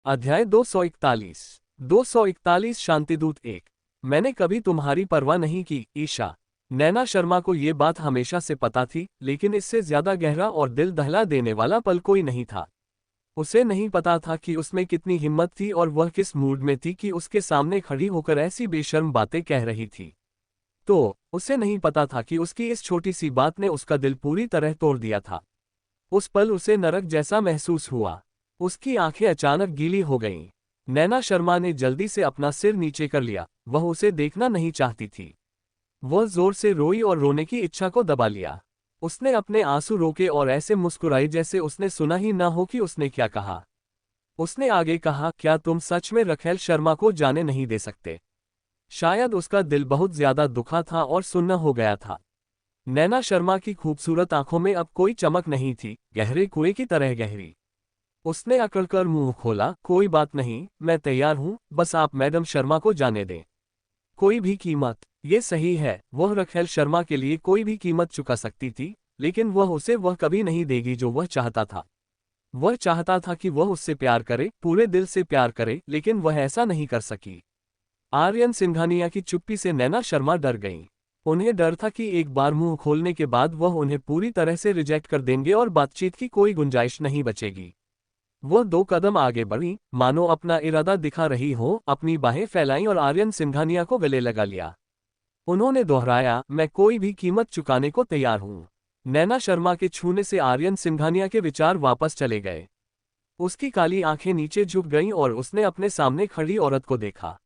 अध्याय 241। 241 शांतिदूत 1। मैंने कभी तुम्हारी परवाह नहीं की, ईशा। नैना शर्मा को ये बात हमेशा से पता थी, लेकिन इससे ज्यादा गहरा और दिल दहला देने वाला पल कोई नहीं था। उसे नहीं पता था कि उसमें कितनी हिम्मत थी और वह किस मूड में थी कि उसके सामने खड़ी होकर ऐसी बेशर्म बातें कह रही थी। तो उसे नहीं पता था कि उसकी इस छोटी सी बात ने उसका दिल पूरी तरह तोड़ दिया था। उस पल उसे नरक जैसा महसूस हुआ। उसकी आंखें अचानक गीली हो गईं। नैना शर्मा ने जल्दी से अपना सिर नीचे कर लिया, वह उसे देखना नहीं चाहती थी। वह जोर से रोई और रोने की इच्छा को दबा लिया। उसने अपने आंसू रोके और ऐसे मुस्कुराई जैसे उसने सुना ही न हो कि उसने क्या कहा। उसने आगे कहा, क्या तुम सच में रखेल शर्मा को जाने नहीं दे सकते? शायद उसका दिल बहुत ज्यादा दुखा था और सुन्न हो गया था। नैना शर्मा की खूबसूरत आंखों में अब कोई चमक नहीं थी, गहरे कुएं की तरह गहरी। उसने अकड़कर मुंह खोला, कोई बात नहीं, मैं तैयार हूं, बस आप मैडम शर्मा को जाने दें। कोई भी कीमत। ये सही है, वह रखेल शर्मा के लिए कोई भी कीमत चुका सकती थी, लेकिन वह कभी नहीं देगी जो वह चाहता था। वह चाहता था कि वह उससे प्यार करे, पूरे दिल से प्यार करे, लेकिन वह ऐसा नहीं कर सकी। आर्यन सिंघानिया की चुप्पी से नैना शर्मा डर गईं। उन्हें डर था कि एक बार मुंह खोलने के बाद वह उन्हें पूरी तरह से रिजेक्ट कर देंगे और बातचीत की कोई गुंजाइश नहीं बचेगी। वह 2 कदम आगे बढ़ी, मानो अपना इरादा दिखा रही हो, अपनी बाहें फैलाईं और आर्यन सिंघानिया को गले लगा लिया। उन्होंने दोहराया, मैं कोई भी कीमत चुकाने को तैयार हूं। नैना शर्मा के छूने से आर्यन सिंघानिया के विचार वापस चले गए। उसकी काली आंखें नीचे झुक गईं और उसने अपने सामने खड़ी औरत को देखा।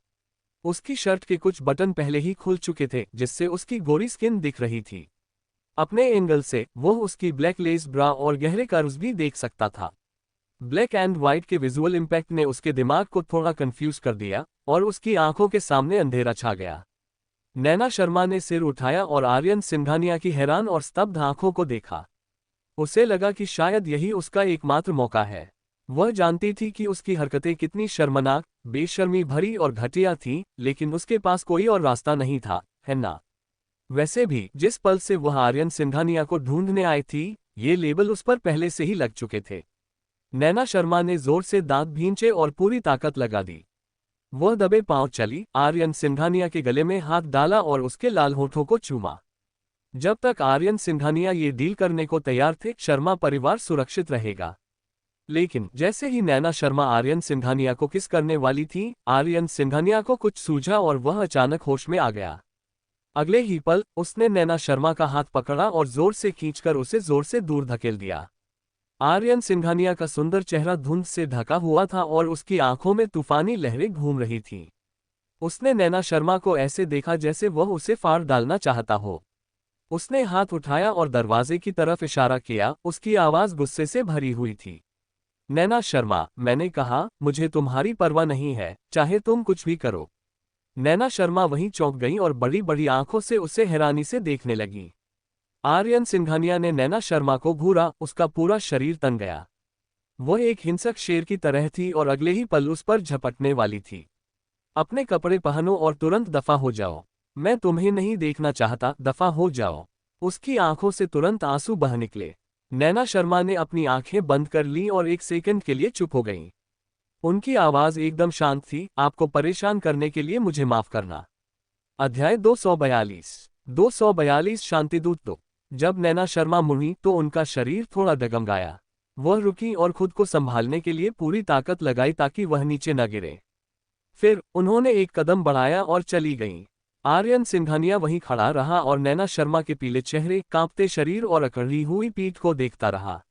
उसकी शर्ट के कुछ बटन पहले ही खुल चुके थे, जिससे उसकी गोरी स्किन दिख रही थी। अपने एंगल से वह उसकी ब्लैक लेस ब्रा और गहरे कर्व्स भी देख सकता था। ब्लैक एंड व्हाइट के विजुअल इम्पैक्ट ने उसके दिमाग को थोड़ा कंफ्यूज कर दिया और उसकी आंखों के सामने अंधेरा छा गया। नैना शर्मा ने सिर उठाया और आर्यन सिंघानिया की हैरान और स्तब्ध आंखों को देखा। उसे लगा कि शायद यही उसका एकमात्र मौका है। वह जानती थी कि उसकी हरकतें कितनी शर्मनाक, बेशर्मी भरी और घटिया थीं, लेकिन उसके पास कोई और रास्ता नहीं था, है ना? वैसे भी जिस पल से वह आर्यन सिंघानिया को ढूंढने आई थी, ये लेबल उस पर पहले से ही लग चुके थे। नैना शर्मा ने जोर से दांत भींचे और पूरी ताकत लगा दी। वह दबे पांव चली, आर्यन सिंघानिया के गले में हाथ डाला और उसके लाल होठों को चूमा। जब तक आर्यन सिंघानिया ये डील करने को तैयार थे, शर्मा परिवार सुरक्षित रहेगा। लेकिन जैसे ही नैना शर्मा आर्यन सिंघानिया को किस करने वाली थी, आर्यन सिंघानिया को कुछ सूझा और वह अचानक होश में आ गया। अगले ही पल उसने नैना शर्मा का हाथ पकड़ा और जोर से खींचकर उसे जोर से दूर धकेल दिया। आर्यन सिंघानिया का सुंदर चेहरा धुंध से ढका हुआ था और उसकी आंखों में तूफानी लहरें घूम रही थीं। उसने नैना शर्मा को ऐसे देखा जैसे वह उसे फाड़ डालना चाहता हो। उसने हाथ उठाया और दरवाजे की तरफ इशारा किया, उसकी आवाज गुस्से से भरी हुई थी। नैना शर्मा, मैंने कहा, मुझे तुम्हारी परवाह नहीं है, चाहे तुम कुछ भी करो। नैना शर्मा वहीं चौंक गईं और बड़ी बड़ी आंखों से उसे हैरानी से देखने लगीं। आर्यन सिंघानिया ने नैना शर्मा को घूरा, उसका पूरा शरीर तन गया। वह एक हिंसक शेर की तरह थी और अगले ही पल उस पर झपटने वाली थी। अपने कपड़े पहनो और तुरंत दफा हो जाओ। मैं तुम्हें नहीं देखना चाहता, दफा हो जाओ। उसकी आंखों से तुरंत आंसू बह निकले। नैना शर्मा ने अपनी आंखें बंद कर लीं और एक सेकंड के लिए चुप हो गईं। उनकी आवाज एकदम शांत थी, आपको परेशान करने के लिए मुझे माफ करना। अध्याय 242। 242 शांतिदूत 2। जब नैना शर्मा मुड़ी तो उनका शरीर थोड़ा डगमगाया। वह रुकी और खुद को संभालने के लिए पूरी ताकत लगाई ताकि वह नीचे न गिरे। फिर उन्होंने एक कदम बढ़ाया और चली गईं। आर्यन सिंघानिया वहीं खड़ा रहा और नैना शर्मा के पीले चेहरे, कांपते शरीर और अकड़ी हुई पीठ को देखता रहा।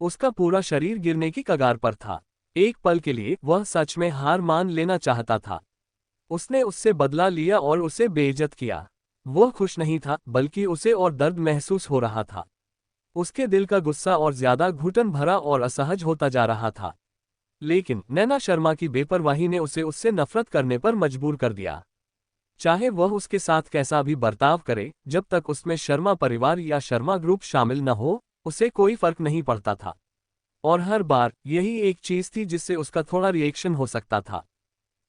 उसका पूरा शरीर गिरने की कगार पर था। एक पल के लिए वह सच में हार मान लेना चाहता था। उसने उससे बदला लिया और उसे बेइज्जत किया। वह खुश नहीं था, बल्कि उसे और दर्द महसूस हो रहा था। उसके दिल का गुस्सा और ज्यादा घुटन भरा और असहज होता जा रहा था। लेकिन नैना शर्मा की बेपरवाही ने उसे उससे नफरत करने पर मजबूर कर दिया। चाहे वह उसके साथ कैसा भी बर्ताव करे, जब तक उसमें शर्मा परिवार या शर्मा ग्रुप शामिल न हो, उसे कोई फर्क नहीं पड़ता था। और हर बार यही एक चीज थी जिससे उसका थोड़ा रिएक्शन हो सकता था।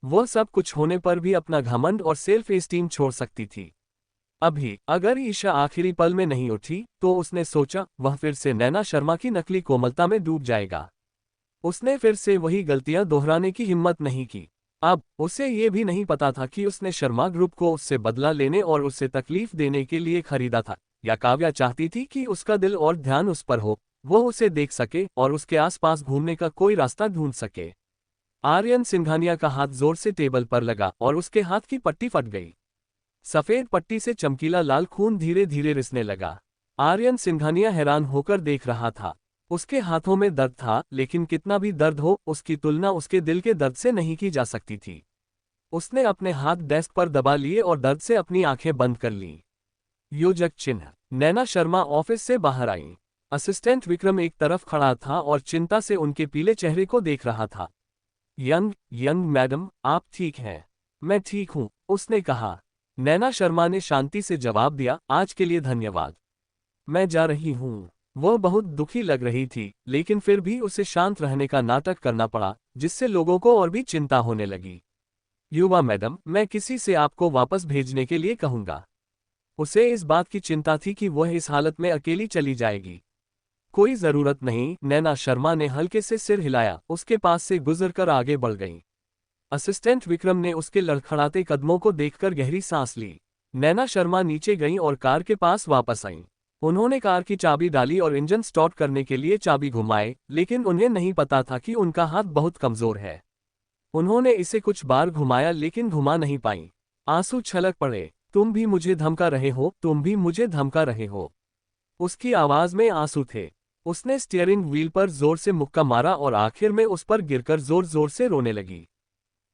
वह सब कुछ होने पर भी अपना घमंड और सेल्फ एस्टीम छोड़ सकती थी। अभी अगर ईशा आखिरी पल में नहीं उठी, तो उसने सोचा वह फिर से नैना शर्मा की नकली कोमलता में डूब जाएगा। उसने फिर से वही गलतियां दोहराने की हिम्मत नहीं की। अब उसे ये भी नहीं पता था कि उसने शर्मा ग्रुप को उससे बदला लेने और उसे तकलीफ देने के लिए खरीदा था, या काव्या चाहती थी कि उसका दिल और ध्यान उस पर हो, वो उसे देख सके और उसके आसपास घूमने का कोई रास्ता ढूंढ सके। आर्यन सिंघानिया का हाथ जोर से टेबल पर लगा और उसके हाथ की पट्टी फट गई। सफेद पट्टी से चमकीला लाल खून धीरे धीरे रिसने लगा। आर्यन सिंघानिया हैरान होकर देख रहा था। उसके हाथों में दर्द था, लेकिन कितना भी दर्द हो, उसकी तुलना उसके दिल के दर्द से नहीं की जा सकती थी। उसने अपने हाथ डेस्क पर दबा लिए और दर्द से अपनी आंखें बंद कर लीं। योजक चिन्ह। नैना शर्मा ऑफिस से बाहर आईं। असिस्टेंट विक्रम एक तरफ खड़ा था और चिंता से उनके पीले चेहरे को देख रहा था। यंग मैडम, आप ठीक हैं? मैं ठीक हूं, उसने कहा। नैना शर्मा ने शांति से जवाब दिया, आज के लिए धन्यवाद। मैं जा रही हूं। वह बहुत दुखी लग रही थी, लेकिन फिर भी उसे शांत रहने का नाटक करना पड़ा, जिससे लोगों को और भी चिंता होने लगी। युवा मैडम, मैं किसी से आपको वापस भेजने के लिए कहूंगा। उसे इस बात की चिंता थी कि वह इस हालत में अकेली चली जाएगी। कोई जरूरत नहीं, नैना शर्मा ने हल्के से सिर हिलाया, उसके पास से गुजरकर आगे बढ़ गई। असिस्टेंट विक्रम ने उसके लड़खड़ाते कदमों को देखकर गहरी सांस ली। नैना शर्मा नीचे गईं और कार के पास वापस आईं। उन्होंने कार की चाबी डाली और इंजन स्टार्ट करने के लिए चाबी घुमाए, लेकिन उन्हें नहीं पता था कि उनका हाथ बहुत कमजोर है। उन्होंने इसे कुछ बार घुमाया लेकिन घुमा नहीं पाई। आंसू छलक पड़े। तुम भी मुझे धमका रहे हो, तुम भी मुझे धमका रहे हो। उसकी आवाज में आंसू थे। उसने स्टीयरिंग व्हील पर जोर से मुक्का मारा और आखिर में उस पर गिरकर जोर जोर से रोने लगी।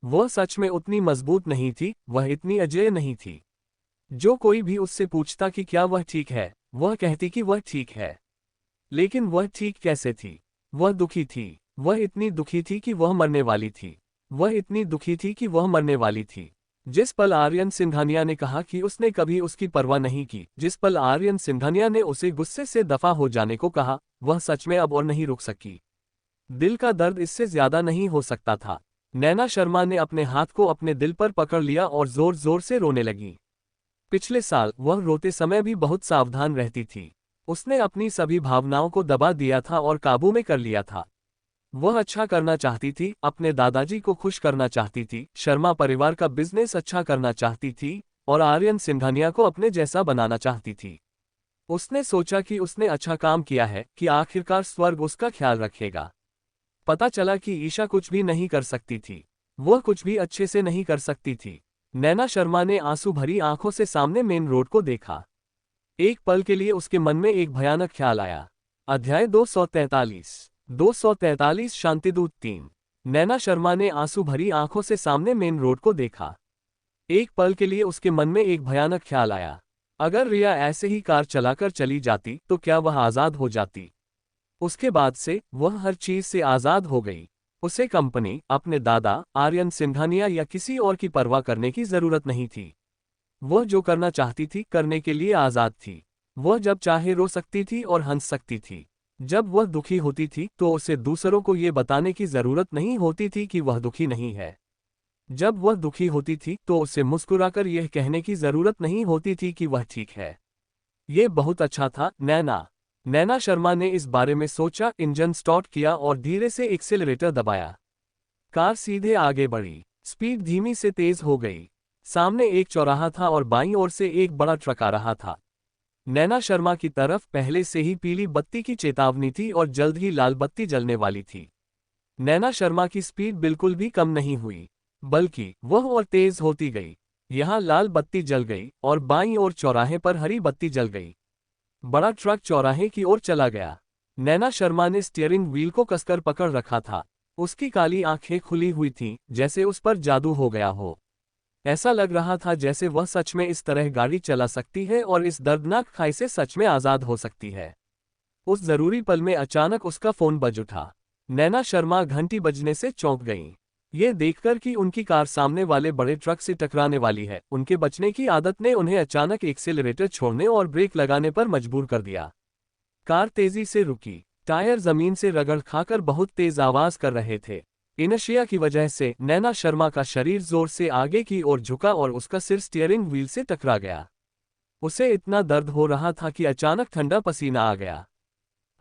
वह सच में उतनी मजबूत नहीं थी, वह इतनी अजेय नहीं थी। जो कोई भी उससे पूछता कि क्या वह ठीक है, वह कहती कि वह ठीक है। लेकिन वह ठीक कैसे थी? वह दुखी थी। वह इतनी दुखी थी कि वह मरने वाली थी। वह इतनी दुखी थी कि वह मरने वाली थी। जिस पल आर्यन सिंघानिया ने कहा कि उसने कभी उसकी परवाह नहीं की, जिस पल आर्यन सिंघानिया ने उसे गुस्से से दफा हो जाने को कहा, वह सच में अब और नहीं रुक सकी। दिल का दर्द इससे ज्यादा नहीं हो सकता था। नैना शर्मा ने अपने हाथ को अपने दिल पर पकड़ लिया और जोर जोर से रोने लगी। पिछले साल वह रोते समय भी बहुत सावधान रहती थी। उसने अपनी सभी भावनाओं को दबा दिया था और काबू में कर लिया था। वह अच्छा करना चाहती थी, अपने दादाजी को खुश करना चाहती थी, शर्मा परिवार का बिजनेस अच्छा करना चाहती थी, और आर्यन सिंघानिया को अपने जैसा बनाना चाहती थी। उसने सोचा कि उसने अच्छा काम किया है, कि आखिरकार स्वर्ग उसका ख्याल रखेगा। पता चला कि ईशा कुछ भी नहीं कर सकती थी। वह कुछ भी अच्छे से नहीं कर सकती थी। नैना शर्मा ने आंसू भरी आंखों से सामने मेन रोड को देखा। एक पल के लिए उसके मन में एक भयानक ख्याल आया। अध्याय 243 शांतिदूत 3। नैना शर्मा ने आंसू भरी आंखों से सामने मेन रोड को देखा। एक पल के लिए उसके मन में एक भयानक ख्याल आया। अगर रिया ऐसे ही कार चलाकर चली जाती तो क्या वह आज़ाद हो जाती? उसके बाद से वह हर चीज से आज़ाद हो गई। उसे कंपनी, अपने दादा आर्यन सिंघानिया या किसी और की परवाह करने की जरूरत नहीं थी। वह जो करना चाहती थी करने के लिए आज़ाद थी। वह जब चाहे रो सकती थी और हंस सकती थी। जब वह दुखी होती थी तो उसे दूसरों को ये बताने की जरूरत नहीं होती थी कि वह दुखी नहीं है। जब वह दुखी होती थी तो उसे मुस्कुराकर यह कहने की जरूरत नहीं होती थी कि वह ठीक है। ये बहुत अच्छा था, नैना शर्मा ने इस बारे में सोचा। इंजन स्टार्ट किया और धीरे से एक्सेलरेटर दबाया। कार सीधे आगे बढ़ी। स्पीड धीमी से तेज हो गई। सामने एक चौराहा था और बाईं ओर से एक बड़ा ट्रक आ रहा था। नैना शर्मा की तरफ पहले से ही पीली बत्ती की चेतावनी थी और जल्द ही लाल बत्ती जलने वाली थी। नैना शर्मा की स्पीड बिल्कुल भी कम नहीं हुई, बल्कि वह और तेज होती गई। यहाँ लाल बत्ती जल गई और बाईं ओर चौराहे पर हरी बत्ती जल गई। बड़ा ट्रक चौराहे की ओर चला गया। नैना शर्मा ने स्टीयरिंग व्हील को कसकर पकड़ रखा था। उसकी काली आंखें खुली हुई थीं, जैसे उस पर जादू हो गया हो। ऐसा लग रहा था जैसे वह सच में इस तरह गाड़ी चला सकती है और इस दर्दनाक खाई से सच में आज़ाद हो सकती है। उस जरूरी पल में अचानक उसका फोन बज उठा। नैना शर्मा घंटी बजने से चौंक गईं। ये देखकर कि उनकी कार सामने वाले बड़े ट्रक से टकराने वाली है, उनके बचने की आदत ने उन्हें अचानक एक्सेलरेटर छोड़ने और ब्रेक लगाने पर मजबूर कर दिया। कार तेजी से रुकी। टायर जमीन से रगड़ खाकर बहुत तेज आवाज कर रहे थे। इनर्शिया की वजह से नैना शर्मा का शरीर जोर से आगे की ओर झुका और उसका सिर स्टीयरिंग व्हील से टकरा गया। उसे इतना दर्द हो रहा था कि अचानक ठंडा पसीना आ गया।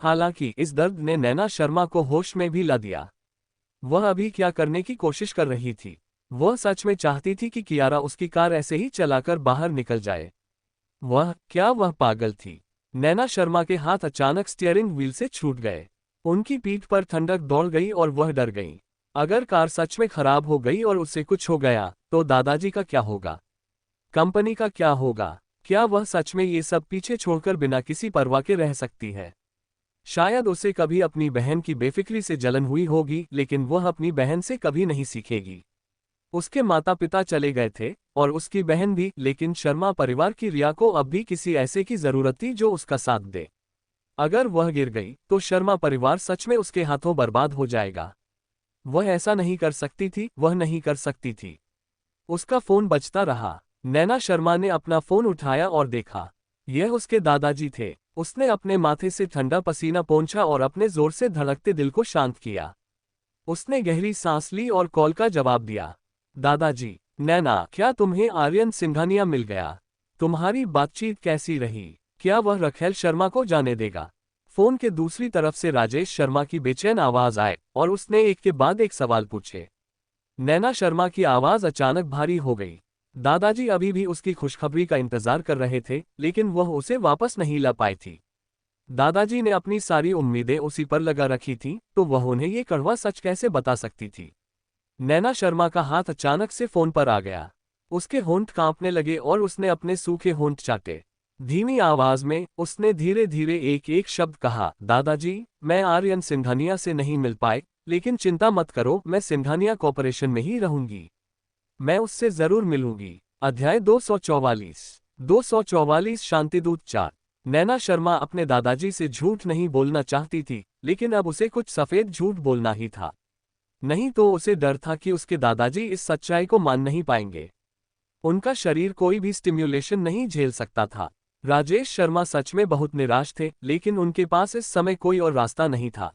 हालांकि इस दर्द ने नैना शर्मा को होश में भी ला दिया। वह अभी क्या करने की कोशिश कर रही थी? वह सच में चाहती थी कि कियारा उसकी कार ऐसे ही चलाकर बाहर निकल जाए। क्या वह पागल थी? नैना शर्मा के हाथ अचानक स्टीयरिंग व्हील से छूट गए। उनकी पीठ पर ठंडक दौड़ गई और वह डर गई। अगर कार सच में खराब हो गई और उससे कुछ हो गया, तो दादाजी का क्या होगा? कंपनी का क्या होगा? क्या वह सच में ये सब पीछे छोड़कर बिना किसी परवाह के रह सकती है? शायद उसे कभी अपनी बहन की बेफिक्री से जलन हुई होगी, लेकिन वह अपनी बहन से कभी नहीं सीखेगी। उसके माता पिता चले गए थे और उसकी बहन भी, लेकिन शर्मा परिवार की रिया को अब भी किसी ऐसे की जरूरत थी जो उसका साथ दे। अगर वह गिर गई तो शर्मा परिवार सच में उसके हाथों बर्बाद हो जाएगा। वह ऐसा नहीं कर सकती थी, वह नहीं कर सकती थी। उसका फोन बजता रहा। नैना शर्मा ने अपना फोन उठाया और देखा। यह उसके दादाजी थे। उसने अपने माथे से ठंडा पसीना पोंछा और अपने जोर से धड़कते दिल को शांत किया। उसने गहरी सांस ली और कॉल का जवाब दिया। दादाजी। नैना, क्या तुम्हें आर्यन सिंघानिया मिल गया? तुम्हारी बातचीत कैसी रही? क्या वह रखेल शर्मा को जाने देगा? फोन के दूसरी तरफ से राजेश शर्मा की बेचैन आवाज आए और उसने एक के बाद एक सवाल पूछे। नैना शर्मा की आवाज अचानक भारी हो गई। दादाजी अभी भी उसकी खुशखबरी का इंतजार कर रहे थे, लेकिन वह उसे वापस नहीं ला पाई थी। दादाजी ने अपनी सारी उम्मीदें उसी पर लगा रखी थीं, तो वह उन्हें ये कड़वा सच कैसे बता सकती थी? नैना शर्मा का हाथ अचानक से फोन पर आ गया। उसके होंठ कांपने लगे और उसने अपने सूखे होंठ चाटे। धीमी आवाज में उसने धीरे धीरे एक एक शब्द कहा, दादाजी, मैं आर्यन सिंघानिया से नहीं मिल पाए, लेकिन चिंता मत करो, मैं सिंघानिया कॉर्पोरेशन में ही रहूंगी। मैं उससे जरूर मिलूंगी। अध्याय 244 शांतिदूत 4। नैना शर्मा अपने दादाजी से झूठ नहीं बोलना चाहती थी, लेकिन अब उसे कुछ सफेद झूठ बोलना ही था। नहीं तो उसे डर था कि उसके दादाजी इस सच्चाई को मान नहीं पाएंगे। उनका शरीर कोई भी स्टिम्युलेशन नहीं झेल सकता था। राजेश शर्मा सच में बहुत निराश थे, लेकिन उनके पास इस समय कोई और रास्ता नहीं था।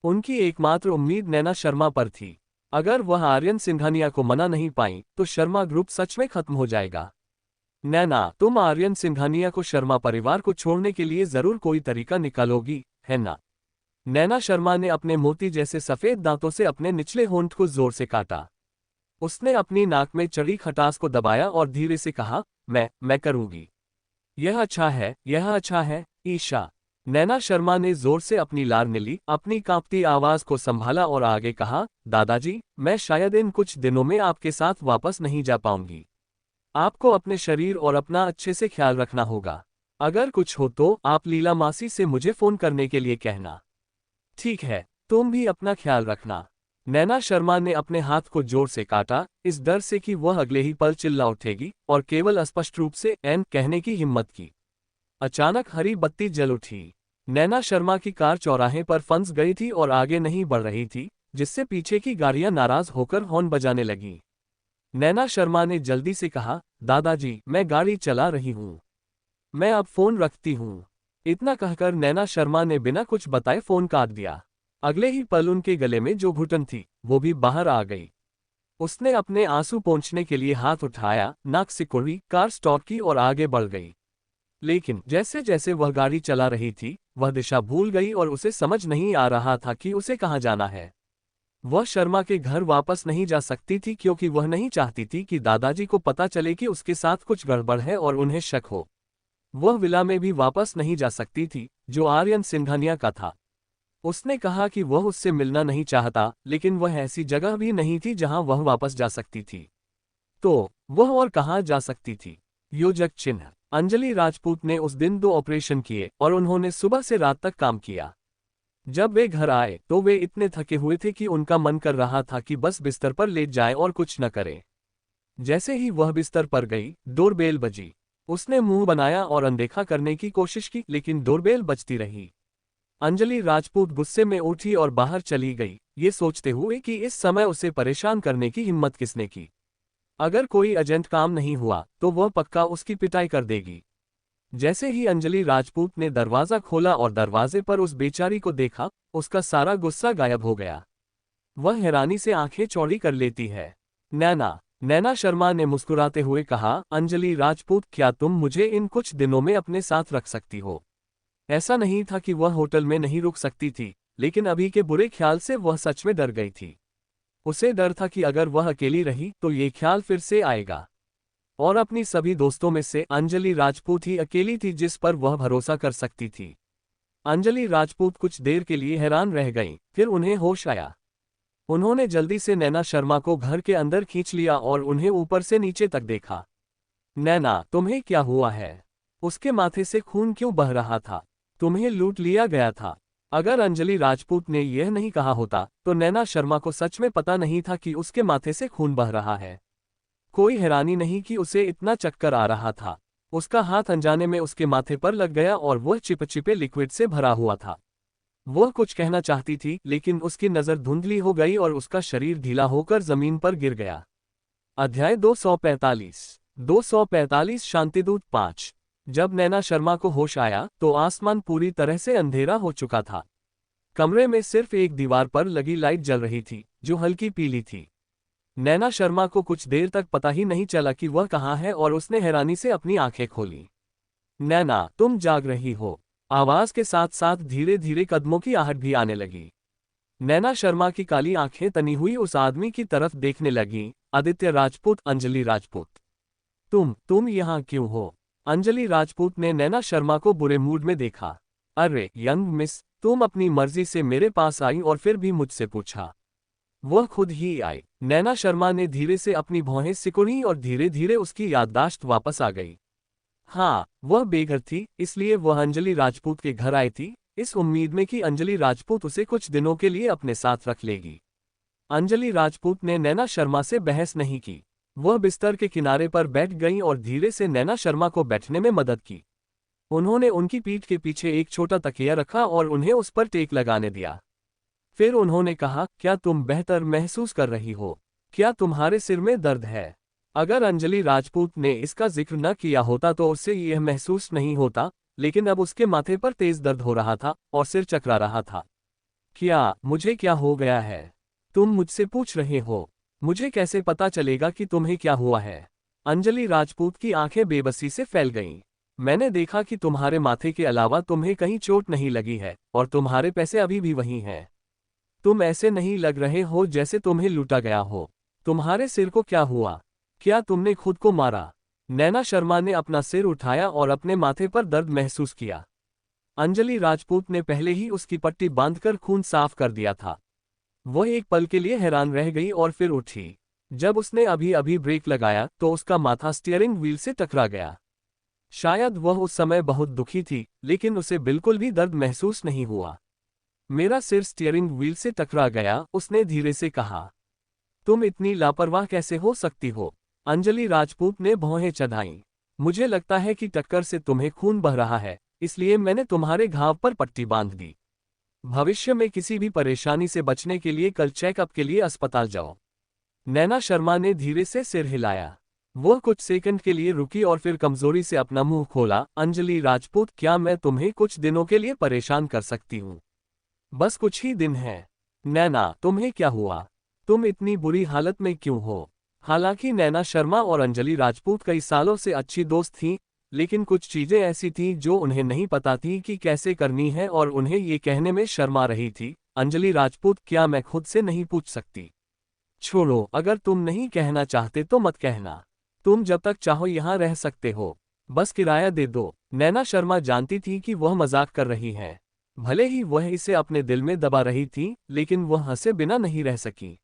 उनकी एकमात्र उम्मीद नैना शर्मा पर थी। अगर वह आर्यन सिंघानिया को मना नहीं पाई, तो शर्मा ग्रुप सच में खत्म हो जाएगा। नैना, तुम आर्यन सिंघानिया को शर्मा परिवार को छोड़ने के लिए जरूर कोई तरीका निकालोगी, है ना? नैना शर्मा ने अपने मोती जैसे सफेद दांतों से अपने निचले होंठ को जोर से काटा। उसने अपनी नाक में चढ़ी खटास को दबाया और धीरे से कहा, मैं करूंगी। यह अच्छा है, यह अच्छा है, ईशा। नैना शर्मा ने जोर से अपनी लार ली, अपनी कांपती आवाज को संभाला और आगे कहा, दादाजी, मैं शायद इन कुछ दिनों में आपके साथ वापस नहीं जा पाऊंगी। आपको अपने शरीर और अपना अच्छे से ख्याल रखना होगा। अगर कुछ हो तो आप लीला मासी से मुझे फोन करने के लिए कहना। ठीक है, तुम भी अपना ख्याल रखना। नैना शर्मा ने अपने हाथ को जोर से काटा, इस डर से कि वह अगले ही पल चिल्ला उठेगी, और केवल अस्पष्ट रूप से एन कहने की हिम्मत की। अचानक हरी बत्ती जल उठी। नैना शर्मा की कार चौराहे पर फंस गई थी और आगे नहीं बढ़ रही थी, जिससे पीछे की गाड़ियां नाराज होकर हॉर्न बजाने लगीं। नैना शर्मा ने जल्दी से कहा, दादाजी, मैं गाड़ी चला रही हूं। मैं अब फोन रखती हूं। इतना कहकर नैना शर्मा ने बिना कुछ बताए फोन काट दिया। अगले ही पल उनके गले में जो घुटन थी, वो भी बाहर आ गई। उसने अपने आंसू पोंछने के लिए हाथ उठाया, नाक सिकुड़ी, कार स्टॉप की और आगे बढ़ गई। लेकिन जैसे जैसे वह गाड़ी चला रही थी, वह दिशा भूल गई और उसे समझ नहीं आ रहा था कि उसे कहाँ जाना है। वह शर्मा के घर वापस नहीं जा सकती थी, क्योंकि वह नहीं चाहती थी कि दादाजी को पता चले कि उसके साथ कुछ गड़बड़ है और उन्हें शक हो। वह विला में भी वापस नहीं जा सकती थी, जो आर्यन सिंघानिया का था। उसने कहा कि वह उससे मिलना नहीं चाहता, लेकिन वह ऐसी जगह भी नहीं थी जहां वह वापस जा सकती थी। तो वह और कहां जा सकती थी? योजक चिन्ह। अंजलि राजपूत ने उस दिन 2 ऑपरेशन किए और उन्होंने सुबह से रात तक काम किया। जब वे घर आए तो वे इतने थके हुए थे कि उनका मन कर रहा था कि बस बिस्तर पर लेट जाए और कुछ न करे। जैसे ही वह बिस्तर पर गई, डोरबेल बजी। उसने मुंह बनाया और अनदेखा करने की कोशिश की, लेकिन डोरबेल बजती रही। अंजलि राजपूत गुस्से में उठी और बाहर चली गई, ये सोचते हुए कि इस समय उसे परेशान करने की हिम्मत किसने की। अगर कोई एजेंट काम नहीं हुआ तो वह पक्का उसकी पिटाई कर देगी। जैसे ही अंजलि राजपूत ने दरवाजा खोला और दरवाजे पर उस बेचारी को देखा, उसका सारा गुस्सा गायब हो गया। वह हैरानी से आंखें चौड़ी कर लेती है। नैना शर्मा ने मुस्कुराते हुए कहा, अंजलि राजपूत, क्या तुम मुझे इन कुछ दिनों में अपने साथ रख सकती हो? ऐसा नहीं था कि वह होटल में नहीं रुक सकती थी, लेकिन अभी के बुरे ख्याल से वह सच में डर गई थी। उसे डर था कि अगर वह अकेली रही तो ये ख्याल फिर से आएगा। और अपनी सभी दोस्तों में से अंजलि राजपूत ही अकेली थी जिस पर वह भरोसा कर सकती थी। अंजलि राजपूत कुछ देर के लिए हैरान रह गईं, फिर उन्हें होश आया। उन्होंने जल्दी से नैना शर्मा को घर के अंदर खींच लिया और उन्हें ऊपर से नीचे तक देखा। नैना, तुम्हें क्या हुआ है? उसके माथे से खून क्यों बह रहा था? तुम्हें लूट लिया गया था। अगर अंजलि राजपूत ने यह नहीं कहा होता तो नैना शर्मा को सच में पता नहीं था कि उसके माथे से खून बह रहा है। कोई हैरानी नहीं कि उसे इतना चक्कर आ रहा था। उसका हाथ अनजाने में उसके माथे पर लग गया और वह चिपचिपे लिक्विड से भरा हुआ था। वह कुछ कहना चाहती थी लेकिन उसकी नज़र धुंधली हो गई और उसका शरीर ढीला होकर जमीन पर गिर गया। अध्याय 245 शांतिदूत 5। जब नैना शर्मा को होश आया तो आसमान पूरी तरह से अंधेरा हो चुका था। कमरे में सिर्फ एक दीवार पर लगी लाइट जल रही थी जो हल्की पीली थी। नैना शर्मा को कुछ देर तक पता ही नहीं चला कि वह कहाँ है और उसने हैरानी से अपनी आंखें खोली। नैना, तुम जाग रही हो? आवाज के साथ साथ धीरे धीरे कदमों की आहट भी आने लगी। नैना शर्मा की काली आंखें तनी हुई उस आदमी की तरफ देखने लगीं। आदित्य राजपूत, अंजलि राजपूत। तुम यहाँ क्यों हो? अंजलि राजपूत ने नैना शर्मा को बुरे मूड में देखा। अरे यंग मिस, तुम अपनी मर्जी से मेरे पास आई और फिर भी मुझसे पूछा। वह खुद ही आई। नैना शर्मा ने धीरे से अपनी भौहें सिकुड़ी और धीरे धीरे उसकी याददाश्त वापस आ गई। हाँ, वह बेघर थी, इसलिए वह अंजलि राजपूत के घर आई थी, इस उम्मीद में कि अंजलि राजपूत उसे कुछ दिनों के लिए अपने साथ रख लेगी। अंजलि राजपूत ने नैना शर्मा से बहस नहीं की। वह बिस्तर के किनारे पर बैठ गईं और धीरे से नैना शर्मा को बैठने में मदद की। उन्होंने उनकी पीठ के पीछे एक छोटा तकिया रखा और उन्हें उस पर टेक लगाने दिया। फिर उन्होंने कहा, क्या तुम बेहतर महसूस कर रही हो? क्या तुम्हारे सिर में दर्द है? अगर अंजलि राजपूत ने इसका जिक्र न किया होता तो उससे यह महसूस नहीं होता, लेकिन अब उसके माथे पर तेज दर्द हो रहा था और सिर चकरा रहा था। मुझे क्या हो गया है? तुम मुझसे पूछ रहे हो? मुझे कैसे पता चलेगा कि तुम्हें क्या हुआ है? अंजलि राजपूत की आंखें बेबसी से फैल गईं। मैंने देखा कि तुम्हारे माथे के अलावा तुम्हें कहीं चोट नहीं लगी है और तुम्हारे पैसे अभी भी वहीं हैं। तुम ऐसे नहीं लग रहे हो जैसे तुम्हें लूटा गया हो। तुम्हारे सिर को क्या हुआ? क्या तुमने खुद को मारा? नैना शर्मा ने अपना सिर उठाया और अपने माथे पर दर्द महसूस किया। अंजलि राजपूत ने पहले ही उसकी पट्टी बांधकर खून साफ कर दिया था। वह एक पल के लिए हैरान रह गई और फिर उठी। जब उसने अभी अभी ब्रेक लगाया तो उसका माथा स्टीयरिंग व्हील से टकरा गया। शायद वह उस समय बहुत दुखी थी, लेकिन उसे बिल्कुल भी दर्द महसूस नहीं हुआ। मेरा सिर स्टीयरिंग व्हील से टकरा गया, उसने धीरे से कहा। तुम इतनी लापरवाह कैसे हो सकती हो? अंजलि राजपूत ने भौहें चढ़ाईं। मुझे लगता है कि टक्कर से तुम्हें खून बह रहा है, इसलिए मैंने तुम्हारे घाव पर पट्टी बांध दी। भविष्य में किसी भी परेशानी से बचने के लिए कल चेकअप के लिए अस्पताल जाओ। नैना शर्मा ने धीरे से सिर हिलाया। वह कुछ सेकंड के लिए रुकी और फिर कमजोरी से अपना मुंह खोला। अंजलि राजपूत, क्या मैं तुम्हें कुछ दिनों के लिए परेशान कर सकती हूँ? बस कुछ ही दिन है। नैना, तुम्हें क्या हुआ? तुम इतनी बुरी हालत में क्यों हो? हालांकि नैना शर्मा और अंजलि राजपूत कई सालों से अच्छी दोस्त थीं, लेकिन कुछ चीजें ऐसी थीं जो उन्हें नहीं पता थी कि कैसे करनी है और उन्हें ये कहने में शर्मा रही थी। अंजलि राजपूत, क्या मैं खुद से नहीं पूछ सकती? छोड़ो, अगर तुम नहीं कहना चाहते तो मत कहना। तुम जब तक चाहो यहाँ रह सकते हो, बस किराया दे दो। नैना शर्मा जानती थी कि वह मजाक कर रही है। भले ही वह इसे अपने दिल में दबा रही थी, लेकिन वह हंसे बिना नहीं रह सकी।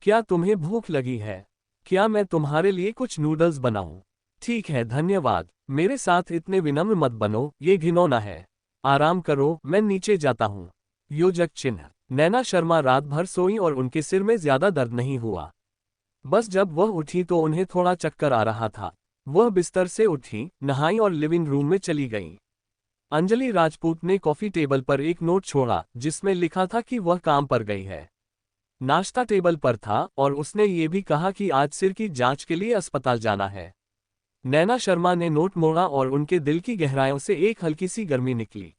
क्या तुम्हें भूख लगी है? क्या मैं तुम्हारे लिए कुछ नूडल्स बनाऊं? ठीक है, धन्यवाद। मेरे साथ इतने विनम्र मत बनो, ये घिनौना है। आराम करो, मैं नीचे जाता हूँ। योजक चिन्ह। नैना शर्मा रात भर सोई और उनके सिर में ज्यादा दर्द नहीं हुआ। बस जब वह उठी तो उन्हें थोड़ा चक्कर आ रहा था। वह बिस्तर से उठी, नहाई और लिविंग रूम में चली गईं। अंजलि राजपूत ने कॉफी टेबल पर एक नोट छोड़ा जिसमें लिखा था कि वह काम पर गई है। नाश्ता टेबल पर था और उसने ये भी कहा कि आज सिर की जांच के लिए अस्पताल जाना है। नैना शर्मा ने नोट मोड़ा और उनके दिल की गहराइयों से एक हल्की सी गर्मी निकली।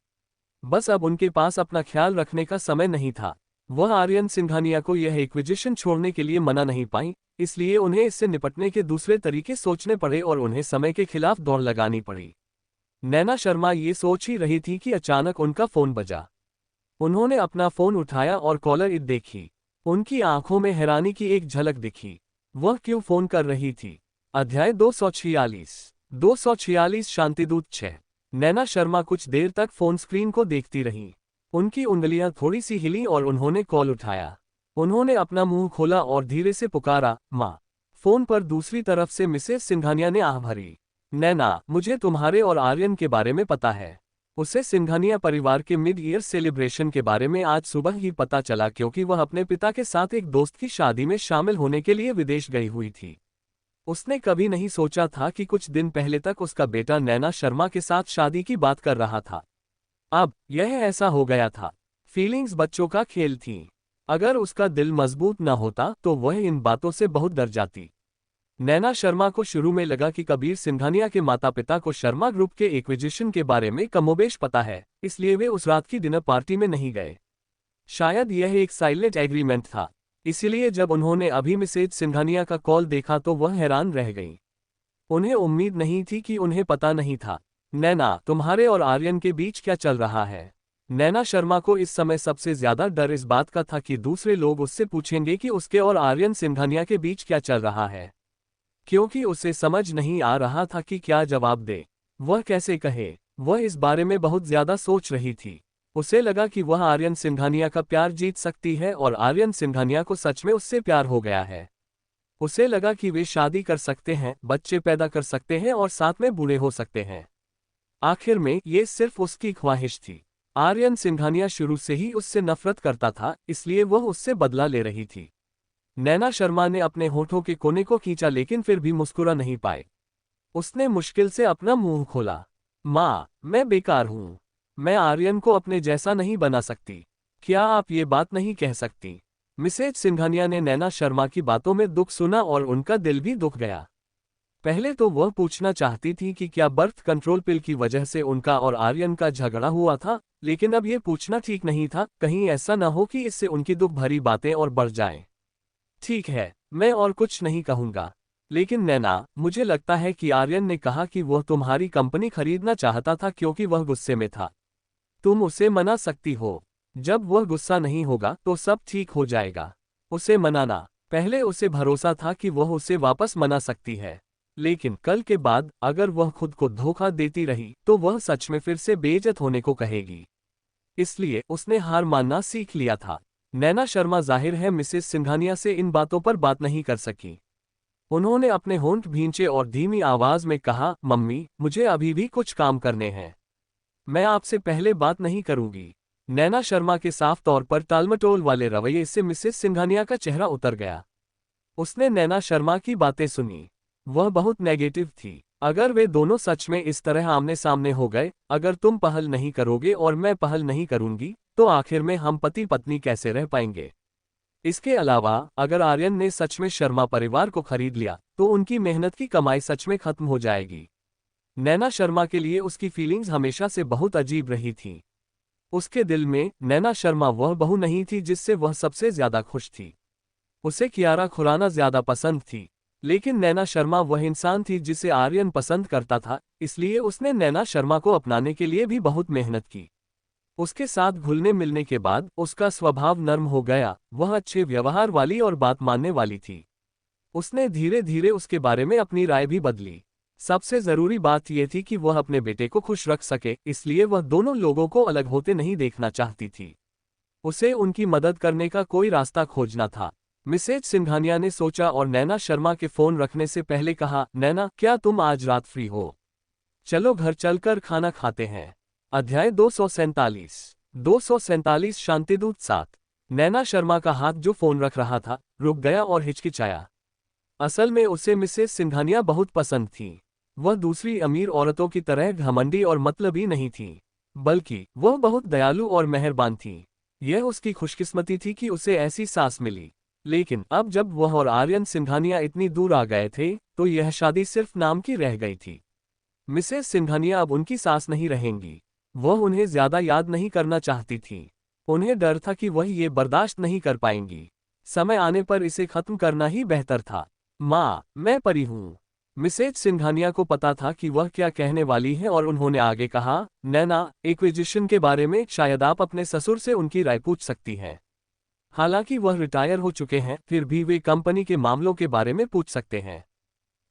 बस अब उनके पास अपना ख्याल रखने का समय नहीं था। वह आर्यन सिंघानिया को यह एक्विजिशन छोड़ने के लिए मना नहीं पाई, इसलिए उन्हें इससे निपटने के दूसरे तरीके सोचने पड़े और उन्हें समय के खिलाफ दौड़ लगानी पड़ी। नैना शर्मा ये सोच ही रही थी कि अचानक उनका फोन बजा। उन्होंने अपना फोन उठाया और कॉलर id देखी। उनकी आंखों में हैरानी की एक झलक दिखी। वह क्यों फोन कर रही थी? अध्याय 246 शांतिदूत 6। नैना शर्मा कुछ देर तक फोन स्क्रीन को देखती रही। उनकी उंगलियां थोड़ी सी हिली और उन्होंने कॉल उठाया। उन्होंने अपना मुंह खोला और धीरे से पुकारा, माँ। फोन पर दूसरी तरफ से मिसेस सिंघानिया ने आह भरी। नैना, मुझे तुम्हारे और आर्यन के बारे में पता है। उसे सिंघानिया परिवार के मिड ईयर सेलिब्रेशन के बारे में आज सुबह ही पता चला, क्योंकि वह अपने पिता के साथ एक दोस्त की शादी में शामिल होने के लिए विदेश गई हुई थी। उसने कभी नहीं सोचा था कि कुछ दिन पहले तक उसका बेटा नैना शर्मा के साथ शादी की बात कर रहा था। अब यह ऐसा हो गया था। फीलिंग्स बच्चों का खेल थी। अगर उसका दिल मजबूत न होता तो वह इन बातों से बहुत डर जाती। नैना शर्मा को शुरू में लगा कि कबीर सिंघानिया के माता पिता को शर्मा ग्रुप के एक्विजिशन के बारे में कमोबेश पता है, इसलिए वे उस रात की डिनर पार्टी में नहीं गए। शायद यह एक साइलेंट एग्रीमेंट था। इसीलिए जब उन्होंने अभी मिसेज सिंघानिया का कॉल देखा तो वह हैरान रह गई। उन्हें उम्मीद नहीं थी कि उन्हें पता नहीं था। नैना, तुम्हारे और आर्यन के बीच क्या चल रहा है? नैना शर्मा को इस समय सबसे ज्यादा डर इस बात का था कि दूसरे लोग उससे पूछेंगे कि उसके और आर्यन सिंघानिया के बीच क्या चल रहा है, क्योंकि उसे समझ नहीं आ रहा था कि क्या जवाब दे। वह कैसे कहे? वह इस बारे में बहुत ज्यादा सोच रही थी। उसे लगा कि वह आर्यन सिंघानिया का प्यार जीत सकती है और आर्यन सिंघानिया को सच में उससे प्यार हो गया है। उसे लगा कि वे शादी कर सकते हैं, बच्चे पैदा कर सकते हैं और साथ में बूढ़े हो सकते हैं। आखिर में ये सिर्फ उसकी ख्वाहिश थी। आर्यन सिंघानिया शुरू से ही उससे नफरत करता था, इसलिए वह उससे बदला ले रही थी। नैना शर्मा ने अपने होठों के कोने को खींचा, लेकिन फिर भी मुस्कुरा नहीं पाए। उसने मुश्किल से अपना मुंह खोला। माँ, मैं बेकार हूँ। मैं आर्यन को अपने जैसा नहीं बना सकती। क्या आप ये बात नहीं कह सकती? मिसेज सिंघानिया ने नैना शर्मा की बातों में दुख सुना और उनका दिल भी दुख गया। पहले तो वह पूछना चाहती थी कि क्या बर्थ कंट्रोल पिल की वजह से उनका और आर्यन का झगड़ा हुआ था, लेकिन अब यह पूछना ठीक नहीं था, कहीं ऐसा न हो कि इससे उनकी दुख भरी बातें और बढ़ जाएं। ठीक है, मैं और कुछ नहीं कहूंगा। लेकिन नैना, मुझे लगता है कि आर्यन ने कहा कि वह तुम्हारी कंपनी खरीदना चाहता था क्योंकि वह गुस्से में था। तुम उसे मना सकती हो। जब वह गुस्सा नहीं होगा तो सब ठीक हो जाएगा। उसे मनाना। पहले उसे भरोसा था कि वह उसे वापस मना सकती है, लेकिन कल के बाद अगर वह खुद को धोखा देती रही तो वह सच में फिर से बेइज्जत होने को कहेगी। इसलिए उसने हार मानना सीख लिया था। नैना शर्मा जाहिर है मिसेस सिंघानिया से इन बातों पर बात नहीं कर सकी। उन्होंने अपने होंठ भींचे और धीमी आवाज में कहा, मम्मी, मुझे अभी भी कुछ काम करने हैं। मैं आपसे पहले बात नहीं करूंगी। नैना शर्मा के साफ तौर पर टालमटोल वाले रवैये से मिसेस सिंघानिया का चेहरा उतर गया। उसने नैना शर्मा की बातें सुनी। वह बहुत नेगेटिव थी। अगर वे दोनों सच में इस तरह आमने सामने हो गए, अगर तुम पहल नहीं करोगे और मैं पहल नहीं करूंगी, तो आखिर में हम पति पत्नी कैसे रह पाएंगे? इसके अलावा अगर आर्यन ने सच में शर्मा परिवार को खरीद लिया तो उनकी मेहनत की कमाई सच में खत्म हो जाएगी। नैना शर्मा के लिए उसकी फीलिंग्स हमेशा से बहुत अजीब रही थी। उसके दिल में नैना शर्मा वह बहू नहीं थी जिससे वह सबसे ज्यादा खुश थी। उसे कियारा खुराना ज्यादा पसंद थी, लेकिन नैना शर्मा वह इंसान थी जिसे आर्यन पसंद करता था, इसलिए उसने नैना शर्मा को अपनाने के लिए भी बहुत मेहनत की। उसके साथ घुलने मिलने के बाद उसका स्वभाव नर्म हो गया। वह अच्छे व्यवहार वाली और बात मानने वाली थी। उसने धीरे धीरे उसके बारे में अपनी राय भी बदली। सबसे जरूरी बात यह थी कि वह अपने बेटे को खुश रख सके, इसलिए वह दोनों लोगों को अलग होते नहीं देखना चाहती थी। उसे उनकी मदद करने का कोई रास्ता खोजना था। मिसेज सिंघानिया ने सोचा और नैना शर्मा के फोन रखने से पहले कहा, नैना, क्या तुम आज रात फ्री हो? चलो घर चलकर खाना खाते हैं। अध्याय 247 शांतिदूत 7। नैना शर्मा का हाथ जो फोन रख रहा था रुक गया और हिचकिचाया। असल में उसे मिसेस सिंघानिया बहुत पसंद थी। वह दूसरी अमीर औरतों की तरह घमंडी और मतलबी नहीं थी, बल्कि वह बहुत दयालु और मेहरबान थी। यह उसकी खुशकिस्मती थी कि उसे ऐसी सास मिली। लेकिन अब जब वह और आर्यन सिंघानिया इतनी दूर आ गए थे तो यह शादी सिर्फ नाम की रह गई थी। मिसेस सिंघानिया अब उनकी सास नहीं रहेंगी। वह उन्हें ज्यादा याद नहीं करना चाहती थी। उन्हें डर था कि वह ये बर्दाश्त नहीं कर पाएंगी। समय आने पर इसे खत्म करना ही बेहतर था। माँ, मैं परी हूँ। मिसेज सिंघानिया को पता था कि वह क्या कहने वाली है और उन्होंने आगे कहा, नैना, एक्विजिशन के बारे में शायद आप अपने ससुर से उनकी राय पूछ सकती हैं। हालांकि वह रिटायर हो चुके हैं, फिर भी वे कंपनी के मामलों के बारे में पूछ सकते हैं।